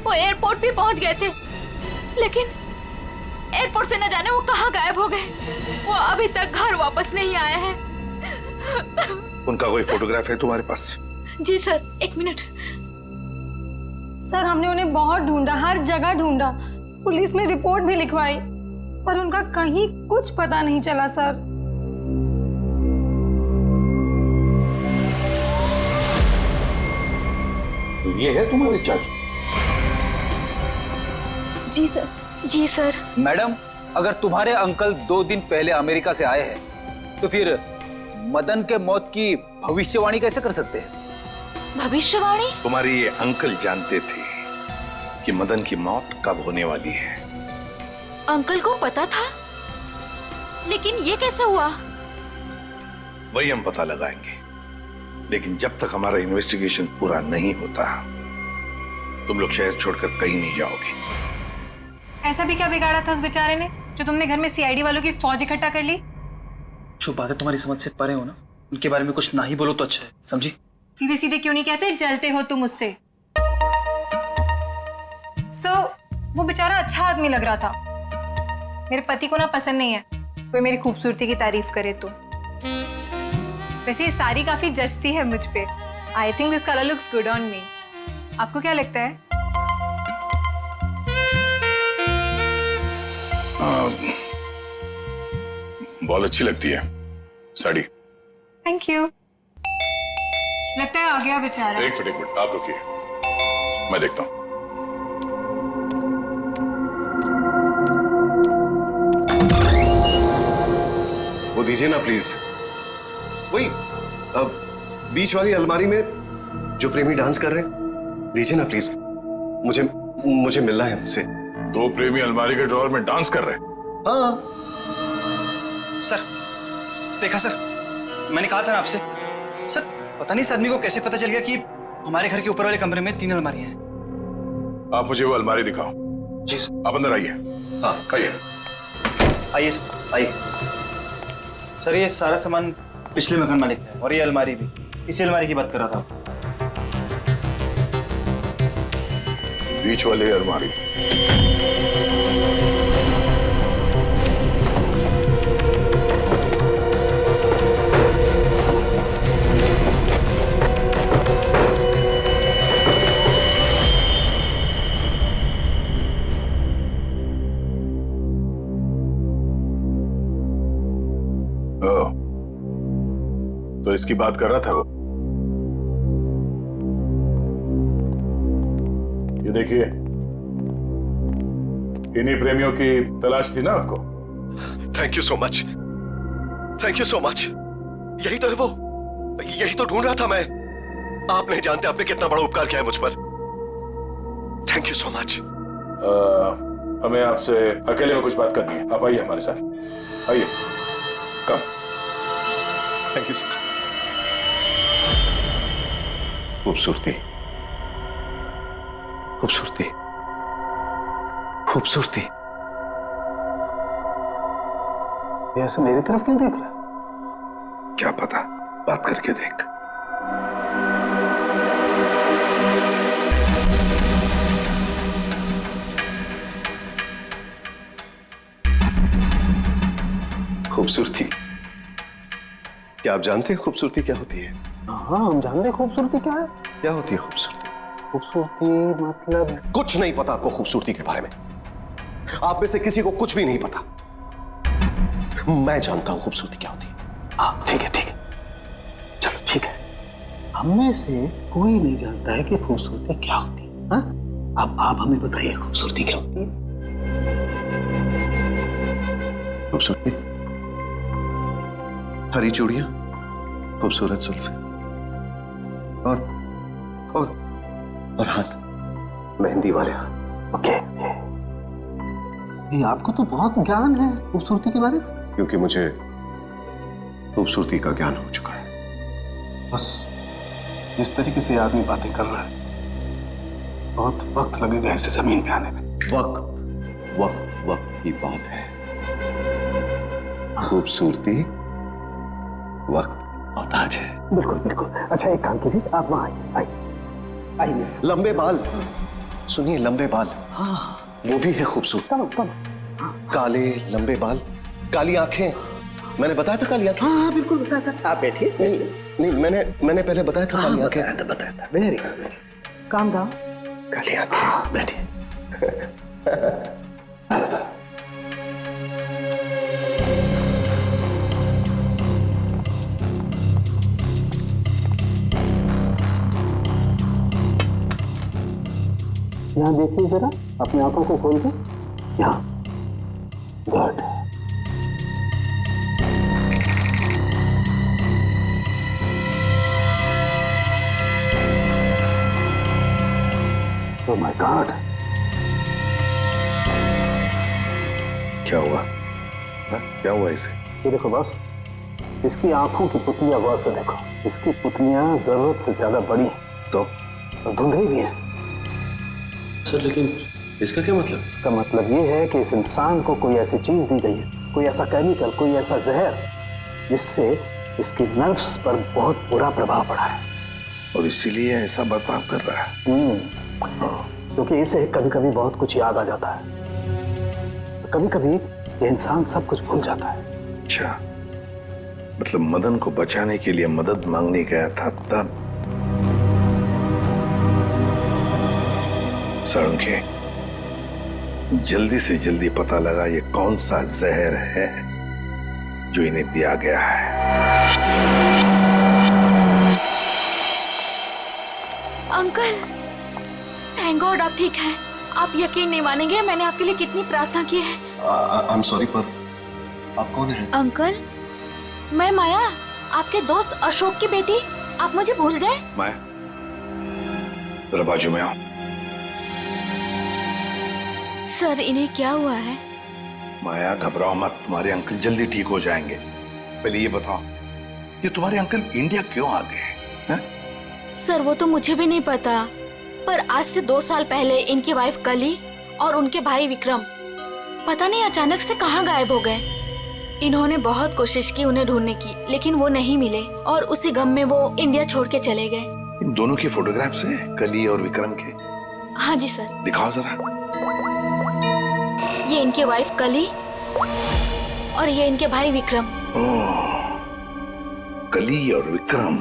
वो एयरपोर्ट भी पहुंच गए थे, लेकिन एयरपोर्ट से न जाने वो कहाँ गायब हो गए। वो अभी तक घर वापस नहीं आए हैं। उनका कोई फोटोग्राफ है तुम्हारे पास? जी सर, 1 मिनट। सर हमने उन्हें बहुत ढूंढा, हर जगह ढूंढा, पुलिस में रिपोर्ट भी लिखवाई, पर उनका कहीं कुछ पता नहीं चला सर। तो ये है तुम्हारी चाची? जी सर। जी सर। मैडम, अगर तुम्हारे अंकल 2 दिन पहले अमेरिका से आए हैं, तो फिर मदन के मौत की भविष्यवाणी कैसे कर सकते हैं? भविष्यवाणी? तुम्हारे ये अंकल जानते थे कि मदन की मौत कब होने वाली है। अंकल को पता था, लेकिन ये कैसे हुआ? वही हम पता लगाएंगे। लेकिन जब तक हमारा इन्वेस्टिगेशन पूरा नहीं होता, तुम लोग शहर छोड़कर कहीं नहीं जाओगे। ऐसा भी क्या बिगाड़ा था उस बेचारे ने जो तुमने घर में सीआईडी वालों की फौज इकट्ठा कर ली? जो बातें तुम्हारी समझ से परे हो ना, उनके बारे में कुछ ना ही बोलो तो अच्छा है, समझी? सीधे सीधे क्यों नहीं कहते जलते हो तुम उससे? वो बेचारा अच्छा आदमी लग रहा था। मेरे पति को ना पसंद नहीं है कोई मेरी खूबसूरती की तारीफ करे तो। वैसे ये साड़ी काफी जचती है मुझ पे। I think this colour looks good on me. आपको क्या लगता है? बहुत अच्छी लगती है साड़ी। Thank you. लगता है आ गया बेचारा। एक मिनट आप रुकिए, मैं देखता हूं। वो दीजिए ना प्लीज, वही अब बीच वाली अलमारी में जो प्रेमी डांस कर रहे हैं, दीजिए ना प्लीज, मुझे मिलना है उनसे। दो प्रेमी अलमारी के ड्रॉअर में डांस कर रहे हैं? हाँ सर, देखा सर, मैंने कहा था ना आपसे। सर पता नहीं इस आदमी को कैसे पता चल गया कि हमारे घर के ऊपर वाले कमरे में 3 अलमारियां हैं। आप मुझे वो अलमारी दिखाओ। जी सर। आप अंदर आइए। हाँ आइए। आइए आइए सर, ये सारा सामान पिछले मकान मालिक का है और ये अलमारी भी इसी अलमारी की बात कर रहा था। बीच वाली अलमारी। तो इसकी बात कर रहा था वो। ये देखिए, इन्हीं प्रेमियों की तलाश थी ना आपको? Thank you so much, thank you so much. यही तो है वो, यही तो ढूंढ रहा था मैं। आप नहीं जानते आपने कितना बड़ा उपकार किया है मुझ पर। Thank you so much. हमें आपसे अकेले में कुछ बात करनी है, आप आइए हमारे साथ। आइए, कम। Thank you sir. खूबसूरती, खूबसूरती, खूबसूरती। ये ऐसे मेरी तरफ क्यों देख रहा? क्या पता, बात करके देख। खूबसूरती, क्या आप जानते हैं खूबसूरती क्या होती है? हाँ, हम जानते हैं खूबसूरती क्या है। क्या होती है खूबसूरती? खूबसूरती मतलब कुछ नहीं पता आपको खूबसूरती के बारे में। आप में से किसी को कुछ भी नहीं पता। मैं जानता हूं खूबसूरती क्या होती है। हाँ ठीक है, ठीक है, चलो ठीक है। हम में से कोई नहीं जानता है कि खूबसूरती क्या होती है। हाँ? अब आप हमें बताइए खूबसूरती क्या होती है? खूबसूरती हरी चूड़ियां, खूबसूरत जुल्फे और हाथ, मेहंदी वाले हाथ। ओके। ये आपको तो बहुत ज्ञान है खूबसूरती के बारे में। क्योंकि मुझे खूबसूरती का ज्ञान हो चुका है। बस जिस तरीके से आदमी बातें कर रहा है, बहुत वक्त लगेगा इसे जमीन पे आने में। वक्त वक्त वक्त की बात है। खूबसूरती वक्त मोहताज है। बिल्कुल बिल्कुल। अच्छा एक काम कीजिए, आप वहां आइए। लंबे बाल, सुनिए, लंबे बाल। हाँ, वो भी है खूबसूरत। काले लंबे बाल, काली आंखें। मैंने बताया था काली आंखें। हाँ बिल्कुल बताया था। आप बैठिए। नहीं, मैंने पहले बताया था काली आंखें। बताया था। Very good, very good. Calm down. काली आंखें। बैठिए। यहाँ देखिए जरा, अपनी आंखों को खोल के। यहाँ। गुड। Oh my God. क्या हुआ? क्या हुआ इसे? ये देखो बस, इसकी आंखों की पुतलियां गौर से देखो। इसकी पुतलियां जरूरत से ज्यादा बड़ी हैं तो धुंधली भी हैं। सर लेकिन इसका क्या मतलब? इसका मतलब ये है कि इस इंसान को कोई ऐसी चीज दी गई है, कोई ऐसा केमिकल, कोई ऐसा जहर जिससे इसकी नर्व्स पर बहुत बुरा प्रभाव पड़ा है और इसीलिए ऐसा बर्ताव कर रहा है। क्योंकि इसे कभी कभी बहुत कुछ याद आ जाता है, कभी कभी ये इंसान सब कुछ भूल जाता है। अच्छा, मतलब मदन को बचाने के लिए मदद मांगने गया था तब। सड़के जल्दी से जल्दी पता लगा ये कौन सा जहर है जो इन्हें दिया गया है। अंकल, थैंक गॉड आप ठीक हैं। आप यकीन नहीं मानेंगे मैंने आपके लिए कितनी प्रार्थना की है। आई एम सॉरी, पर आप कौन हैं? अंकल, मैं माया, आपके दोस्त अशोक की बेटी। आप मुझे भूल गए? माया, जरा बाजू में आओ। सर, इन्हें क्या हुआ है? माया, घबराओ मत, तुम्हारे अंकल जल्दी ठीक हो जाएंगे। पहले ये बताओ, ये तुम्हारे अंकल इंडिया क्यों आ गए हैं? सर, वो तो मुझे भी नहीं पता, पर आज से 2 साल पहले इनकी वाइफ कली और उनके भाई विक्रम पता नहीं अचानक से कहाँ गायब हो गए। इन्होंने बहुत कोशिश की उन्हें ढूंढने की, लेकिन वो नहीं मिले और उसी गम में वो इंडिया छोड़ के चले गए। इन दोनों के फोटोग्राफ्स हैं, कली और विक्रम के? हाँ जी सर। दिखाओ जरा। ये इनके वाइफ कली और ये इनके भाई विक्रम। ओह, कली और विक्रम,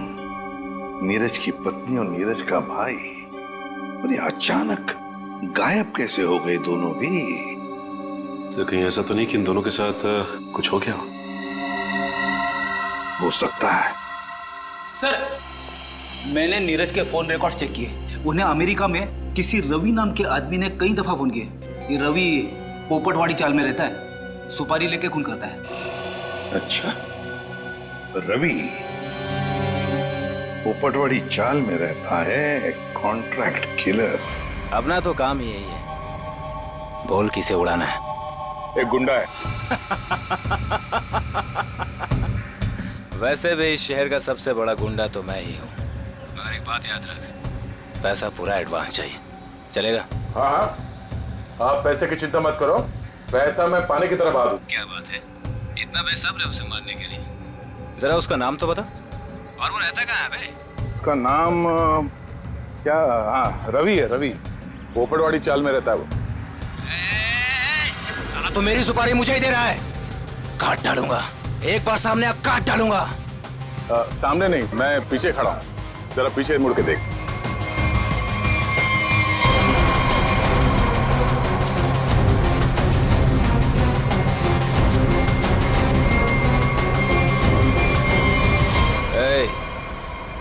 नीरज की पत्नी और नीरज का भाई। और ये अचानक गायब कैसे हो गए दोनों भी? तो कहीं ऐसा तो नहीं कि इन दोनों के साथ कुछ हो गया हो सकता है। सर, मैंने नीरज के फोन रिकॉर्ड्स चेक किए। उन्हें अमेरिका में किसी रवि नाम के आदमी ने कई दफा फोन किए। ये रवि पोपटवाड़ी चाल में रहता है, सुपारी लेके खून करता है। अच्छा, रवि पोपटवाड़ी चाल में रहता है, कॉन्ट्रैक्ट किलर। अपना तो काम ही यही है, बोल किसे उड़ाना है। एक गुंडा है। वैसे भी इस शहर का सबसे बड़ा गुंडा तो मैं ही हूँ। और एक बात याद रख, पैसा पूरा एडवांस चाहिए। चलेगा? हाँ हाँ, आप पैसे की चिंता मत करो, पैसा मैं पाने की तरह बहा दूं। क्या बात है, इतना बेसब्र है उसे मारने के लिए। जरा उसका नाम तो बता, और वो रहता कहाँ है बे? उसका नाम क्या? हाँ, रवि है, रवि। पोपटवाड़ी चाल में रहता है वो। साला तो मेरी सुपारी मुझे ही दे रहा है। काट डालूंगा, एक बार सामने आ, काट डालूंगा। सामने नहीं, मैं पीछे खड़ा हूँ, जरा पीछे मुड़ के देख।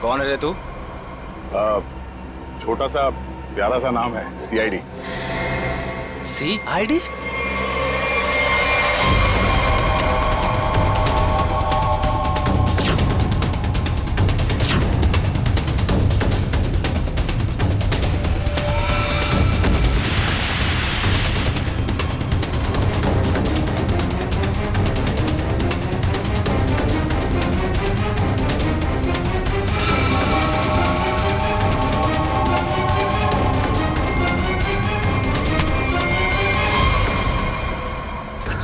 कौन है रे तू? छोटा सा प्यारा सा नाम है, CID। CID?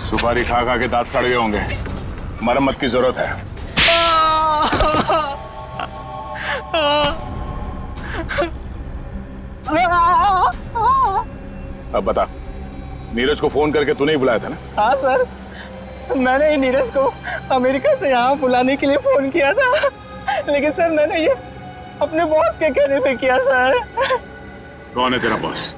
सुपारी खा खा के दांत सड़ गए होंगे, मरम्मत की जरूरत है। अब बता, नीरज को फोन करके तूने ही बुलाया था ना? हाँ सर, मैंने ही नीरज को अमेरिका से यहाँ बुलाने के लिए फोन किया था, लेकिन सर मैंने ये अपने बॉस के कहने पे किया सर। कौन है तेरा बॉस?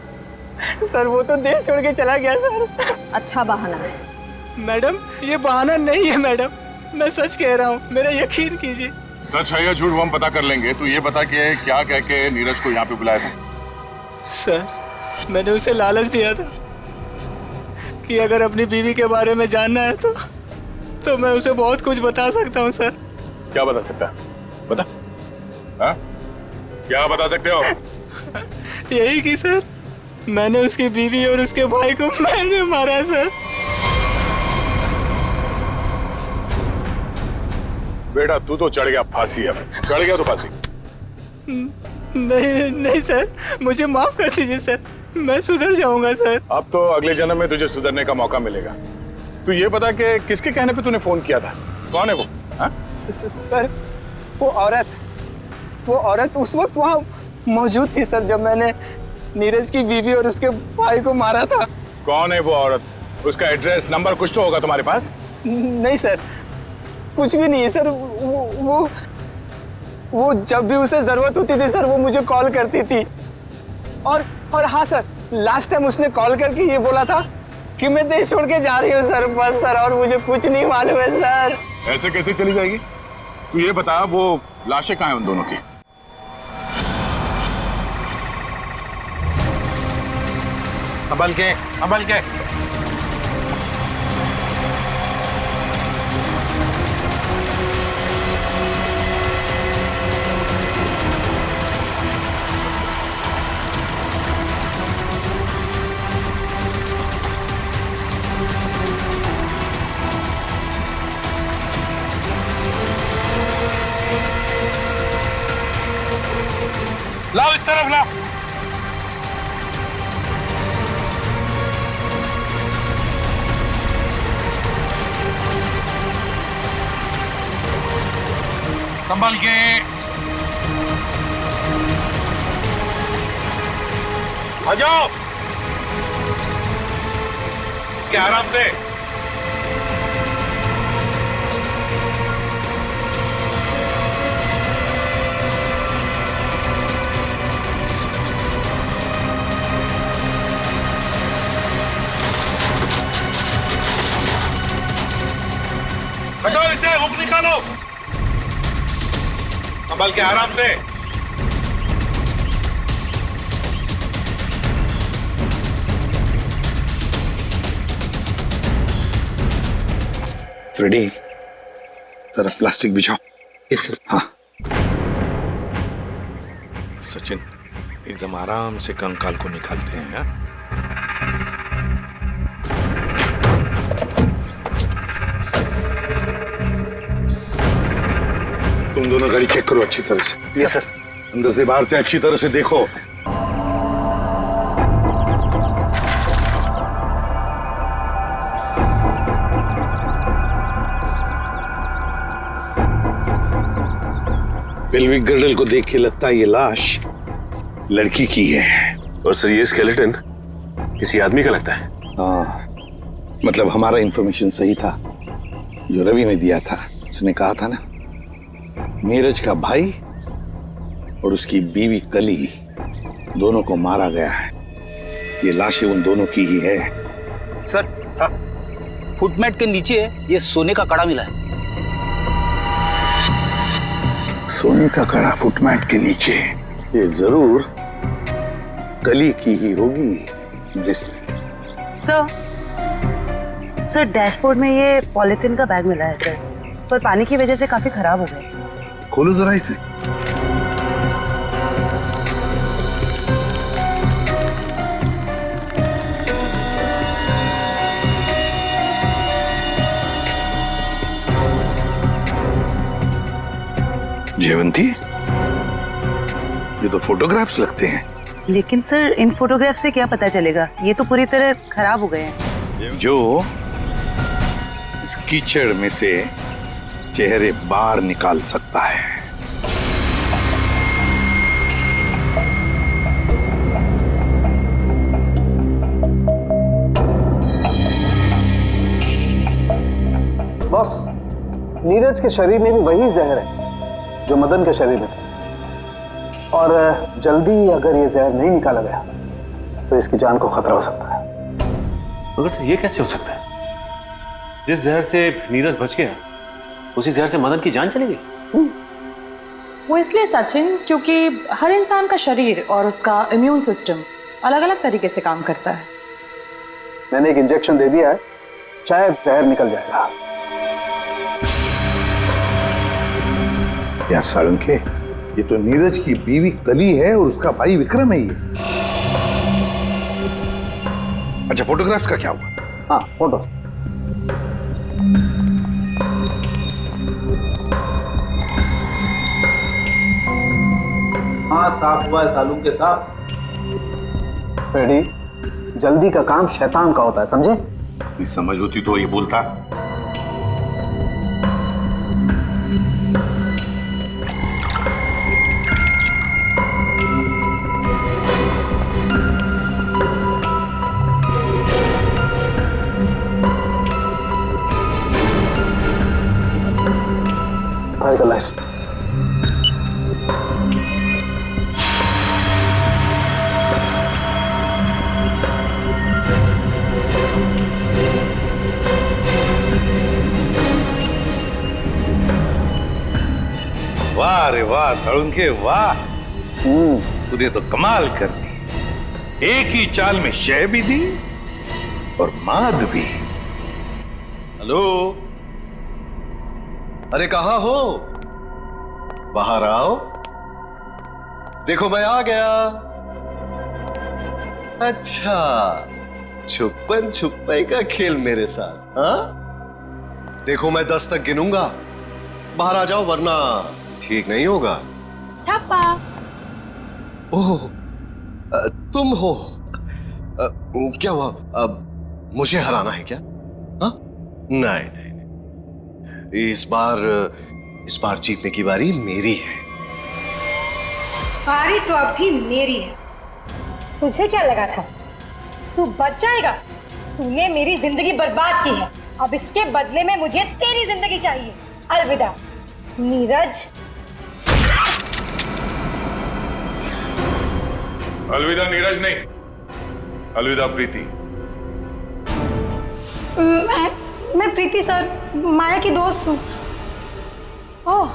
सर वो तो देश छोड़ के चला गया सर। अच्छा बहाना है मैडम, ये बहाना नहीं है मैडम, मैं सच कह रहा हूँ, मेरा यकीन कीजिए। सच है या झूठ वो हम पता कर लेंगे। तू ये बता कि क्या कह के नीरज को यहाँ पे बुलाया था? सर, मैंने उसे लालच दिया था कि अगर अपनी बीवी के बारे में जानना है तो मैं उसे बहुत कुछ बता सकता हूँ सर। क्या बता सकता है? बता। हाँ? क्या बता सकते हो? यही कि सर, मैंने उसकी बीवी और उसके भाई को मैंने मारा सर। बेटा तू तो चढ़ गया फांसी, अब चढ़ गया तो फांसी। नहीं नहीं सर, मुझे माफ कर दीजिए सर, मैं सुधर जाऊंगा सर। अब तो अगले जन्म में तुझे सुधरने का मौका मिलेगा। तू ये बता कि किसके कहने पे तूने फोन किया था, कौन है वो? सर वो औरत उस वक्त वहाँ मौजूद थी सर, जब मैंने नीरज की बीवी और उसके भाई को मारा था। कौन है वो औरत? उसका एड्रेस नंबर कुछ तो होगा तुम्हारे पास? नहीं सर, कुछ भी नहीं है सर। वो जब भी उसे जरूरत होती थी सर, वो मुझे कॉल करती थी। और हाँ सर, लास्ट टाइम उसने कॉल करके ये बोला था कि मैं देश छोड़ के जा रही हूँ सर, बस सर, और मुझे कुछ नहीं मालूम है सर। ऐसे कैसे चली जाएगी? तू ये बता, वो लाशें कहाँ हैं उन दोनों की? संभल के, संभल के। लाओ इस तरफ लाओ। संभल के। आ जाओ क्या, आराम से। हटो इसे, हुक निकालो। संभल के, आराम से। फ्रेडी, जरा प्लास्टिक बिछाओ। Yes sir. हाँ सचिन, एकदम आराम से कंकाल को निकालते हैं। हाँ? तुम दोनों गाड़ी चेक करो अच्छी तरह से। Yes sir. अंदर से बाहर से अच्छी तरह से देखो। पेल्विक गर्डल को देख के लगता है ये लाश लड़की की है। और सर ये स्केलेटन किसी आदमी का लगता है। हाँ, मतलब हमारा इंफॉर्मेशन सही था जो रवि ने दिया था। उसने कहा था ना, नीरज का भाई और उसकी बीवी कली दोनों को मारा गया है। ये लाशें उन दोनों की ही है। सर फुटमेट के नीचे ये सोने का कड़ा मिला है। सोने का कड़ा फुटमेट के नीचे? ये जरूर कली की ही होगी। सर डैशबोर्ड में ये पॉलिथीन का बैग मिला है सर, पर पानी की वजह से काफी खराब हो गए। खोलो जरा इसे। जयवंती, ये तो फोटोग्राफ्स लगते हैं। लेकिन सर इन फोटोग्राफ से क्या पता चलेगा, ये तो पूरी तरह खराब हो गए हैं। जो इस कीचड़ में से चेहरे बाहर निकाल सकता है। बॉस, नीरज के शरीर में भी वही जहर है जो मदन के शरीर में था, और जल्दी अगर ये जहर नहीं निकाला गया तो इसकी जान को खतरा हो सकता है। मगर सर ये कैसे हो सकता है? जिस जहर से नीरज बच गया उसी जहर से मदन की जान चली गई। वो इसलिए सचिन, क्योंकि हर इंसान का शरीर और उसका इम्यून सिस्टम अलग अलग तरीके से काम करता है। मैंने एक इंजेक्शन दे दिया है, शायद जहर निकल जाएगा। यार साळुंखे, ये तो नीरज की बीवी कली है और उसका भाई विक्रम है ये। अच्छा, फोटोग्राफ्स का क्या हुआ? हाँ, फोटो। हाँ साफ हुआ है सालू के साथ। फ्रेडी, जल्दी का काम शैतान का होता है, समझे? समझ होती तो ये बोलता। वाह रे वाह साळुंखे वाह, तूने तो कमाल कर दी। एक ही चाल में शय भी दी और माद भी। हेलो, अरे कहाँ हो? बाहर आओ, देखो मैं आ गया। अच्छा, छुपन छुपाई का खेल मेरे साथ, हाँ? देखो मैं 10 तक गिनूंगा, बाहर आ जाओ वरना ठीक नहीं होगा। ठप्पा। ओह, तुम हो? क्या हुआ? अब मुझे हराना है क्या? हाँ? नहीं नहीं नहीं, इस बार जीतने की बारी मेरी है। बारी तो अब भी मेरी है। तुझे क्या लगा था तू बच जाएगा? तूने मेरी जिंदगी बर्बाद की है, अब इसके बदले में मुझे तेरी जिंदगी चाहिए। अलविदा नीरज। अलविदा नीरज नहीं, अलविदा प्रीति। मैं प्रीति सर, माया की दोस्त हूँ। ओह,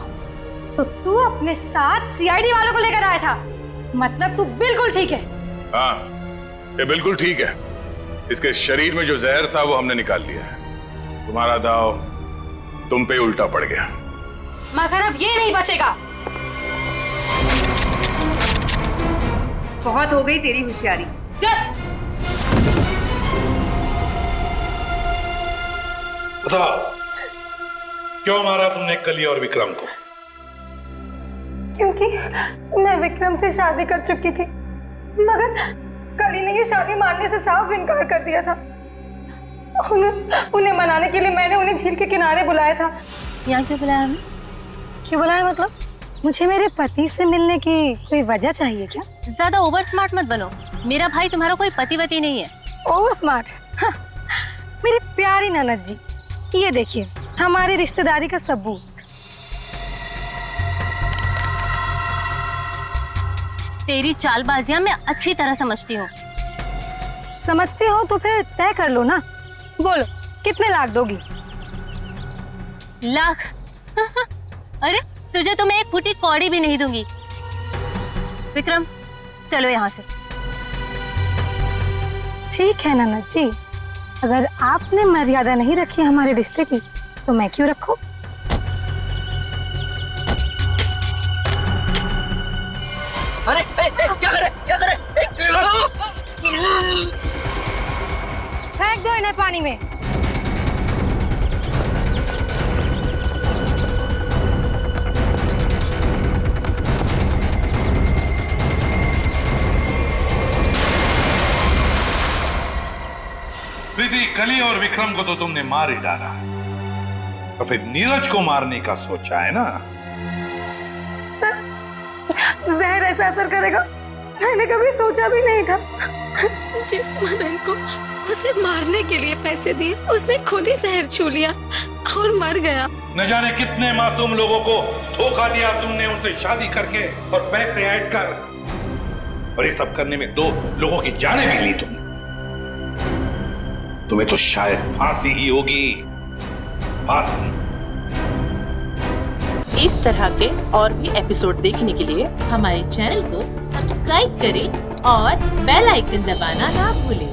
तो तू अपने साथ सीआईडी वालों को लेकर आया था? मतलब तू बिल्कुल ठीक है? हाँ, ये बिल्कुल ठीक है। इसके शरीर में जो जहर था वो हमने निकाल लिया है। तुम्हारा दाव तुम पे उल्टा पड़ गया। मगर अब ये नहीं बचेगा। बहुत हो गई तेरी होशियारी। चल। बताओ, क्यों मारा तुमने कली और विक्रम को? क्योंकि मैं विक्रम से शादी कर चुकी थी, मगर कली ने ये शादी मानने से साफ इनकार कर दिया था। उन्हें मनाने के लिए मैंने उन्हें झील के किनारे बुलाया था। यहाँ क्यों बुलाया हमें? क्यों बुलाया मतलब? मुझे मेरे पति से मिलने की कोई वजह चाहिए क्या? ज्यादा ओवर स्मार्ट मत बनो, मेरा भाई तुम्हारा कोई पतिवती नहीं है। Over smart? हाँ, मेरी प्यारी ननद जी, ये देखिए हमारी रिश्तेदारी का सबूत। तेरी चालबाजियां मैं अच्छी तरह समझती हूँ। समझती हो तो फिर तय कर लो ना। बोलो कितने लाख दोगी? लाख? अरे तुझे तो मैं एक फूटी कौड़ी भी नहीं दूंगी। विक्रम चलो यहाँ से। ठीक है ननद जी, अगर आपने मर्यादा नहीं रखी हमारे रिश्ते की तो मैं क्यों रखूं? अरे क्या करे फेंक दो इन्हें पानी में। प्रीति, कली और विक्रम को तो तुमने मार ही डाला, तो फिर नीरज को मारने का सोचा है ना? जहर ऐसा असर करेगा मैंने कभी सोचा भी नहीं था। जिस मदन को उसे मारने के लिए पैसे दिए उसने खुद ही जहर छू लिया और मर गया। न जाने कितने मासूम लोगों को धोखा दिया तुमने, उनसे शादी करके और पैसे ऐड कर, और ये सब करने में 2 लोगों की जानें भी ली तुमने। तुम्हें तो शायद फांसी ही होगी, फांसी। इस तरह के और भी एपिसोड देखने के लिए हमारे चैनल को सब्सक्राइब करें और बेल आइकन दबाना ना भूलें।